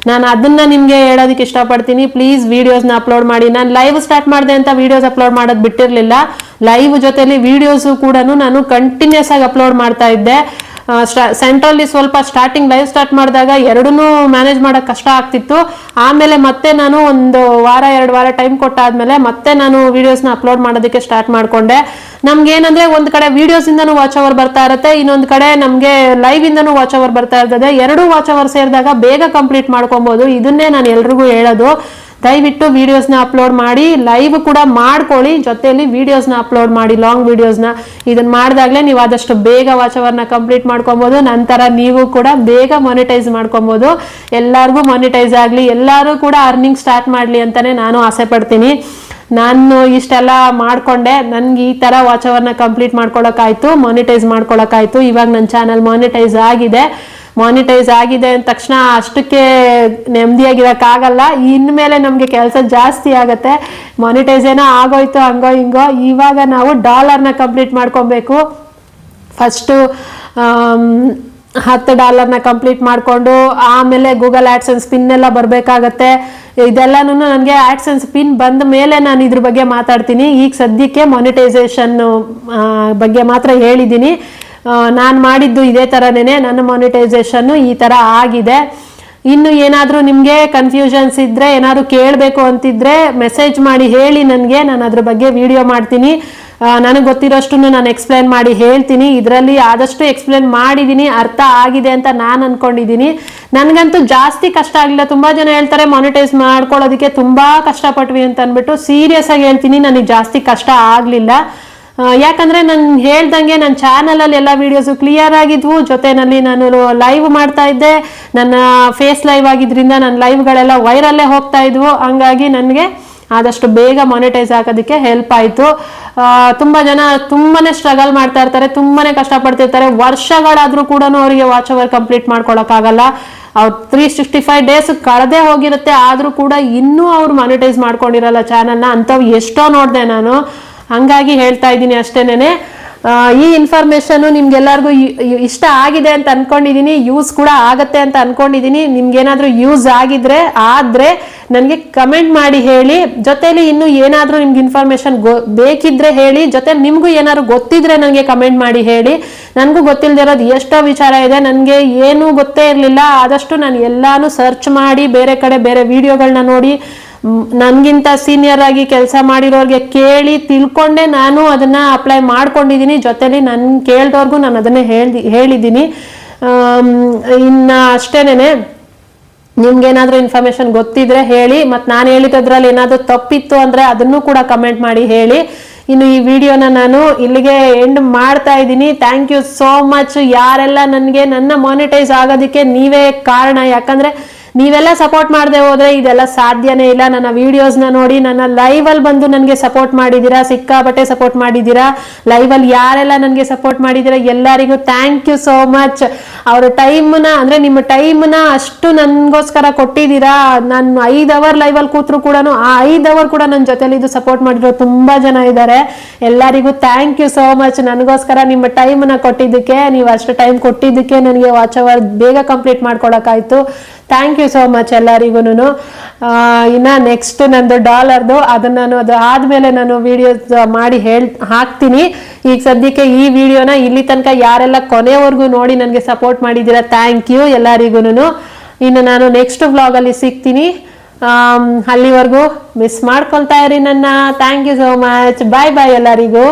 ನಾನು ಅದನ್ನ ನಿಮ್ಗೆ ಹೇಳೋದಕ್ಕೆ ಇಷ್ಟಪಡ್ತೀನಿ, ಪ್ಲೀಸ್ ವಿಡಿಯೋಸ್ನ ಅಪ್ಲೋಡ್ ಮಾಡಿ. ನಾನು ಲೈವ್ ಸ್ಟಾರ್ಟ್ ಮಾಡಿದೆ ಅಂತ ವಿಡಿಯೋಸ್ ಅಪ್ಲೋಡ್ ಮಾಡೋದು ಬಿಟ್ಟಿರ್ಲಿಲ್ಲ, ಲೈವ್ ಜೊತೆಲಿ ವಿಡಿಯೋಸು ಕೂಡ ನಾನು ಕಂಟಿನ್ಯೂಸ್ ಆಗಿ ಅಪ್ಲೋಡ್ ಮಾಡ್ತಾ ಇದ್ದೆ. ಸೆಂಟ್ರಲ್ಲಿ ಸ್ವಲ್ಪ ಸ್ಟಾರ್ಟಿಂಗ್ ಲೈವ್ ಸ್ಟಾರ್ಟ್ ಮಾಡಿದಾಗ ಎರಡನ್ನೂ ಮ್ಯಾನೇಜ್ ಮಾಡೋಕೆ ಕಷ್ಟ ಆಗ್ತಿತ್ತು. ಆಮೇಲೆ ಮತ್ತೆ ನಾನು 1 ವಾರ 2 ವಾರ ಟೈಮ್ ಕೊಟ್ಟಾದ್ಮೇಲೆ ಮತ್ತೆ ನಾನು ವಿಡಿಯೋಸ್ನ ಅಪ್ಲೋಡ್ ಮಾಡೋದಕ್ಕೆ ಸ್ಟಾರ್ಟ್ ಮಾಡ್ಕೊಂಡೆ. ನಮ್ಗೆ ಏನಂದ್ರೆ ಒಂದ್ ಕಡೆ ವಿಡಿಯೋಸ್ ಇಂದನೂ ವಾಚ್ ಅವರ್ ಬರ್ತಾ ಇರುತ್ತೆ, ಇನ್ನೊಂದ್ ಕಡೆ ನಮ್ಗೆ ಲೈವ್ ಇಂದನೂ ವಾಚ್ ಅವರ್ ಬರ್ತಾ ಇರ್ತದೆ. 2 ವಾಚ್ ಅವರ್ ಸೇರಿದಾಗ ಬೇಗ ಕಂಪ್ಲೀಟ್ ಮಾಡ್ಕೊಬಹುದು. ಇದನ್ನೇ ನಾನು ಎಲ್ರಿಗೂ ಹೇಳೋದು, ದಯವಿಟ್ಟು ವಿಡಿಯೋಸ್ನ ಅಪ್ಲೋಡ್ ಮಾಡಿ, ಲೈವ್ ಕೂಡ ಮಾಡ್ಕೊಳ್ಳಿ, ಜೊತೆಯಲ್ಲಿ ವಿಡಿಯೋಸ್ನ ಅಪ್ಲೋಡ್ ಮಾಡಿ, ಲಾಂಗ್ ವಿಡಿಯೋಸ್ನ. ಇದನ್ನ ಮಾಡಿದಾಗಲೇ ನೀವು ಆದಷ್ಟು ಬೇಗ ವಾಚ್ ಅವರ್ನ ಕಂಪ್ಲೀಟ್ ಮಾಡ್ಕೊಬಹುದು. ನಂತರ ನೀವು ಕೂಡ ಬೇಗ ಮಾನಿಟೈಸ್ ಮಾಡ್ಕೊಬಹುದು. ಎಲ್ಲರಿಗೂ ಮಾನಿಟೈಸ್ ಆಗಲಿ, ಎಲ್ಲರೂ ಕೂಡ ಅರ್ನಿಂಗ್ ಸ್ಟಾರ್ಟ್ ಮಾಡಲಿ ಅಂತಾನೆ ನಾನು ಆಸೆ ಪಡ್ತೀನಿ. ನಾನು ಇಷ್ಟೆಲ್ಲ ಮಾಡ್ಕೊಂಡೆ, ನನ್ಗೆ ಈ ತರ ವಾಚ್ ಅವರ್ನ ಕಂಪ್ಲೀಟ್ ಮಾಡ್ಕೊಳಕಾಯ್ತು, ಮಾನಿಟೈಸ್ ಮಾಡ್ಕೊಳಕಾಯ್ತು. ಇವಾಗ ನನ್ನ ಚಾನಲ್ ಮಾನಿಟೈಸ್ ಆಗಿದೆ. ಮಾನಿಟೈಸ್ ಆಗಿದೆ ಅಂದ ತಕ್ಷಣ ಅಷ್ಟಕ್ಕೆ ನೆಮ್ಮದಿಯಾಗಿರೋಕ್ಕಾಗಲ್ಲ, ಇನ್ಮೇಲೆ ನಮಗೆ ಕೆಲಸ ಜಾಸ್ತಿ ಆಗುತ್ತೆ. ಮಾನಿಟೈಸ್ ಏನೋ ಆಗೋಯ್ತು ಹಂಗೋ ಹಿಂಗೋ, ಇವಾಗ ನಾವು ಡಾಲರ್ನ ಕಂಪ್ಲೀಟ್ ಮಾಡ್ಕೊಬೇಕು. ಫಸ್ಟು $10 ಕಂಪ್ಲೀಟ್ ಮಾಡಿಕೊಂಡು ಆಮೇಲೆ ಗೂಗಲ್ ಆಡ್ಸೆನ್ಸ್ ಪಿನ್ ಎಲ್ಲ ಬರಬೇಕಾಗತ್ತೆ. ಇದೆಲ್ಲನೂ ನನಗೆ ಆಡ್ಸೆನ್ಸ್ ಪಿನ್ ಬಂದ ಮೇಲೆ ನಾನು ಇದ್ರ ಬಗ್ಗೆ ಮಾತಾಡ್ತೀನಿ. ಈಗ ಸದ್ಯಕ್ಕೆ ಮಾನಿಟೈಸೇಷನ್ ಬಗ್ಗೆ ಮಾತ್ರ ಹೇಳಿದ್ದೀನಿ. ನಾನು ಮಾಡಿದ್ದು ಇದೇ ಥರನೇ, ನನ್ನ ಮಾನಿಟೈಸೇಷನ್ ಈ ಥರ ಆಗಿದೆ. ಇನ್ನು ಏನಾದರೂ ನಿಮಗೆ ಕನ್ಫ್ಯೂಷನ್ಸ್ ಇದ್ದರೆ, ಏನಾದರೂ ಕೇಳಬೇಕು ಅಂತಿದ್ರೆ ಮೆಸೇಜ್ ಮಾಡಿ ಹೇಳಿ ನನಗೆ, ನಾನು ಅದ್ರ ಬಗ್ಗೆ ವಿಡಿಯೋ ಮಾಡ್ತೀನಿ. ನನಗೆ ಗೊತ್ತಿರೋಷ್ಟು ನಾನು ಎಕ್ಸ್ಪ್ಲೇನ್ ಮಾಡಿ ಹೇಳ್ತೀನಿ. ಇದರಲ್ಲಿ ಆದಷ್ಟು ಎಕ್ಸ್ಪ್ಲೇನ್ ಮಾಡಿದ್ದೀನಿ, ಅರ್ಥ ಆಗಿದೆ ಅಂತ ನಾನು ಅನ್ಕೊಂಡಿದ್ದೀನಿ. ನನಗಂತೂ ಜಾಸ್ತಿ ಕಷ್ಟ ಆಗಲಿಲ್ಲ. ತುಂಬ ಜನ ಹೇಳ್ತಾರೆ ಮಾನಿಟೈಸ್ ಮಾಡ್ಕೊಳ್ಳೋದಕ್ಕೆ ತುಂಬ ಕಷ್ಟಪಟ್ವಿ ಅಂತ ಅಂದ್ಬಿಟ್ಟು. ಸೀರಿಯಸ್ ಆಗಿ ಹೇಳ್ತೀನಿ, ನನಗೆ ಜಾಸ್ತಿ ಕಷ್ಟ ಆಗಲಿಲ್ಲ. ಯಾಕಂದ್ರೆ ನಾನು ಹೇಳ್ದಂಗೆ ನನ್ನ ಚಾನಲಲ್ಲಿ ಎಲ್ಲ ವಿಡಿಯೋಸು ಕ್ಲಿಯರ್ ಆಗಿದ್ವು. ಜೊತೆನಲ್ಲಿ ನಾನು ಲೈವ್ ಮಾಡ್ತಾ ಇದ್ದೆ, ನನ್ನ ಫೇಸ್ ಲೈವ್ ಆಗಿದ್ರಿಂದ ನನ್ನ ಲೈವ್ಗಳೆಲ್ಲ ವೈರಲ್ಲೇ ಹೋಗ್ತಾ ಇದ್ವು. ಹಂಗಾಗಿ ನನಗೆ ಆದಷ್ಟು ಬೇಗ ಮಾನಿಟೈಸ್ ಆಗೋದಕ್ಕೆ ಹೆಲ್ಪ್ ಆಯಿತು. ತುಂಬ ಜನ ತುಂಬಾನೇ ಸ್ಟ್ರಗಲ್ ಮಾಡ್ತಾ ಇರ್ತಾರೆ, ತುಂಬಾನೇ ಕಷ್ಟಪಡ್ತಿರ್ತಾರೆ. ವರ್ಷಗಳಾದರೂ ಕೂಡ ಅವರಿಗೆ ವಾಚ್ ಅವರ್ ಕಂಪ್ಲೀಟ್ ಮಾಡ್ಕೊಳಕ್ಕಾಗಲ್ಲ. ಅವ್ರು 365 ಡೇಸ್ ಕಳೆದೇ ಹೋಗಿರುತ್ತೆ, ಆದರೂ ಕೂಡ ಇನ್ನೂ ಅವ್ರು ಮಾನಿಟೈಸ್ ಮಾಡ್ಕೊಂಡಿರಲ್ಲ ಚಾನಲ್ನ. ಅಂಥವು ಎಷ್ಟೋ ನೋಡಿದೆ ನಾನು. ಹಂಗಾಗಿ ಹೇಳ್ತಾ ಇದ್ದೀನಿ ಅಷ್ಟೇನೆ. ಈ ಇನ್ಫಾರ್ಮೇಶನ್ ನಿಮ್ಗೆಲ್ಲರಿಗೂ ಇಷ್ಟ ಆಗಿದೆ ಅಂತ ಅನ್ಕೊಂಡಿದ್ದೀನಿ, ಯೂಸ್ ಕೂಡ ಆಗತ್ತೆ ಅಂತ ಅನ್ಕೊಂಡಿದ್ದೀನಿ. ನಿಮ್ಗೇನಾದ್ರೂ ಯೂಸ್ ಆದ್ರೆ ನನಗೆ ಕಮೆಂಟ್ ಮಾಡಿ ಹೇಳಿ. ಜೊತೆಲಿ ಇನ್ನು ಏನಾದ್ರೂ ನಿಮ್ಗೆ ಇನ್ಫಾರ್ಮೇಶನ್ ಬೇಕಿದ್ರೆ ಹೇಳಿ. ಜೊತೆ ನಿಮ್ಗೂ ಏನಾದ್ರು ಗೊತ್ತಿದ್ರೆ ನನಗೆ ಕಮೆಂಟ್ ಮಾಡಿ ಹೇಳಿ. ನನಗೂ ಗೊತ್ತಿಲ್ದಿರೋದು ಎಷ್ಟೋ ವಿಚಾರ ಇದೆ, ನನಗೆ ಏನೂ ಗೊತ್ತೇ ಇರಲಿಲ್ಲ. ಆದಷ್ಟು ನಾನು ಎಲ್ಲಾನು ಸರ್ಚ್ ಮಾಡಿ, ಬೇರೆ ಕಡೆ ಬೇರೆ ವಿಡಿಯೋಗಳನ್ನ ನೋಡಿ, ನನ್ಗಿಂತ ಸೀನಿಯರ್ ಆಗಿ ಕೆಲಸ ಮಾಡಿರೋರ್ಗೆ ಕೇಳಿ ತಿಳ್ಕೊಂಡೆ ನಾನು ಅದನ್ನ ಅಪ್ಲೈ ಮಾಡ್ಕೊಂಡಿದ್ದೀನಿ. ಜೊತೆಲಿ ನನ್ ಕೇಳ್ದವ್ರಿಗೂ ನಾನು ಅದನ್ನೇ ಹೇಳಿದ್ದೀನಿ. ಇನ್ನ ಅಷ್ಟೇನೆ, ನಿಮ್ಗೇನಾದ್ರೂ ಇನ್ಫಾರ್ಮೇಶನ್ ಗೊತ್ತಿದ್ರೆ ಹೇಳಿ. ಮತ್ತು ನಾನು ಹೇಳಿದ್ರಲ್ಲಿ ಏನಾದರೂ ತಪ್ಪಿತ್ತು ಅಂದ್ರೆ ಅದನ್ನು ಕೂಡ ಕಮೆಂಟ್ ಮಾಡಿ ಹೇಳಿ. ಇನ್ನು ಈ ವಿಡಿಯೋನ ನಾನು ಇಲ್ಲಿಗೆ ಎಂಡ್ ಮಾಡ್ತಾ ಇದ್ದೀನಿ. Thank you so much. ಯಾರೆಲ್ಲ ನನಗೆ ನನ್ನ ಮಾನಿಟೈಸ್ ಆಗೋದಕ್ಕೆ ನೀವೇ ಕಾರಣ. ಯಾಕಂದ್ರೆ ನೀವೆಲ್ಲ ಸಪೋರ್ಟ್ ಮಾಡದೆ ಹೋದ್ರೆ ಇದೆಲ್ಲ ಸಾಧ್ಯನೇ ಇಲ್ಲ. ನನ್ನ ವಿಡಿಯೋಸ್ನ ನೋಡಿ, ನನ್ನ ಲೈವಲ್ಲಿ ಬಂದು ನನಗೆ ಸಪೋರ್ಟ್ ಮಾಡಿದ್ದೀರಾ, ಸಿಕ್ಕಾಪಟ್ಟೆ ಸಪೋರ್ಟ್ ಮಾಡಿದ್ದೀರಾ. ಲೈವಲ್ಲಿ ಯಾರೆಲ್ಲ ನನಗೆ ಸಪೋರ್ಟ್ ಮಾಡಿದ್ದೀರಾ ಎಲ್ಲರಿಗೂ ಥ್ಯಾಂಕ್ ಯು ಸೋ ಮಚ್. ಅವರ ಟೈಮ್ನ ಅಂದ್ರೆ ನಿಮ್ಮ ಟೈಮ್ನ ಅಷ್ಟು ನನಗೋಸ್ಕರ ಕೊಟ್ಟಿದ್ದೀರಾ. ನಾನು 5 ಅವರ್ ಲೈವಲ್ಲಿ ಕೂತ್ರು ಕೂಡ ಆ 5 ಅವರ್ ಕೂಡ ನನ್ನ ಜೊತೆಲಿ ಇದು ಸಪೋರ್ಟ್ ಮಾಡಿರೋ ತುಂಬಾ ಜನ ಇದ್ದಾರೆ. ಎಲ್ಲರಿಗೂ ಥ್ಯಾಂಕ್ ಯು ಸೋ ಮಚ್. ನನಗೋಸ್ಕರ ನಿಮ್ಮ ಟೈಮ್ನ ಕೊಟ್ಟಿದ್ದಕ್ಕೆ, ನೀವು ಅಷ್ಟು ಟೈಮ್ ಕೊಟ್ಟಿದ್ದಕ್ಕೆ ನನಗೆ ವಾಚ್ ಅವರ್ ಬೇಗ ಕಂಪ್ಲೀಟ್ ಮಾಡ್ಕೊಳಕ್ಕಾಯ್ತು. ಥ್ಯಾಂಕ್ ಯು ಸೋ ಮಚ್ ಎಲ್ಲರಿಗೂ. ಇನ್ನು ನೆಕ್ಸ್ಟ್ ನಂದು ಡಾಲರ್ದು ಅದನ್ನು ನಾನು ಅದು ಆದಮೇಲೆ ನಾನು ವಿಡಿಯೋಸ್ ಮಾಡಿ ಹಾಕ್ತೀನಿ. ಈಗ ಸದ್ಯಕ್ಕೆ ಈ ವಿಡಿಯೋನ ಇಲ್ಲಿ ತನಕ ಯಾರೆಲ್ಲ ಕೊನೆವರೆಗೂ ನೋಡಿ ನನಗೆ ಸಪೋರ್ಟ್ ಮಾಡಿದ್ದೀರಾ ಥ್ಯಾಂಕ್ ಯು ಎಲ್ಲರಿಗೂ. ಇನ್ನು ನಾನು ನೆಕ್ಸ್ಟ್ ವ್ಲಾಗಲ್ಲಿ ಸಿಗ್ತೀನಿ. ಅಲ್ಲಿವರೆಗೂ ಮಿಸ್ ಮಾಡ್ಕೊಳ್ತಾ ಇರಿ ನನ್ನ. Thank you so much. Bye bye ಎಲ್ಲರಿಗೂ.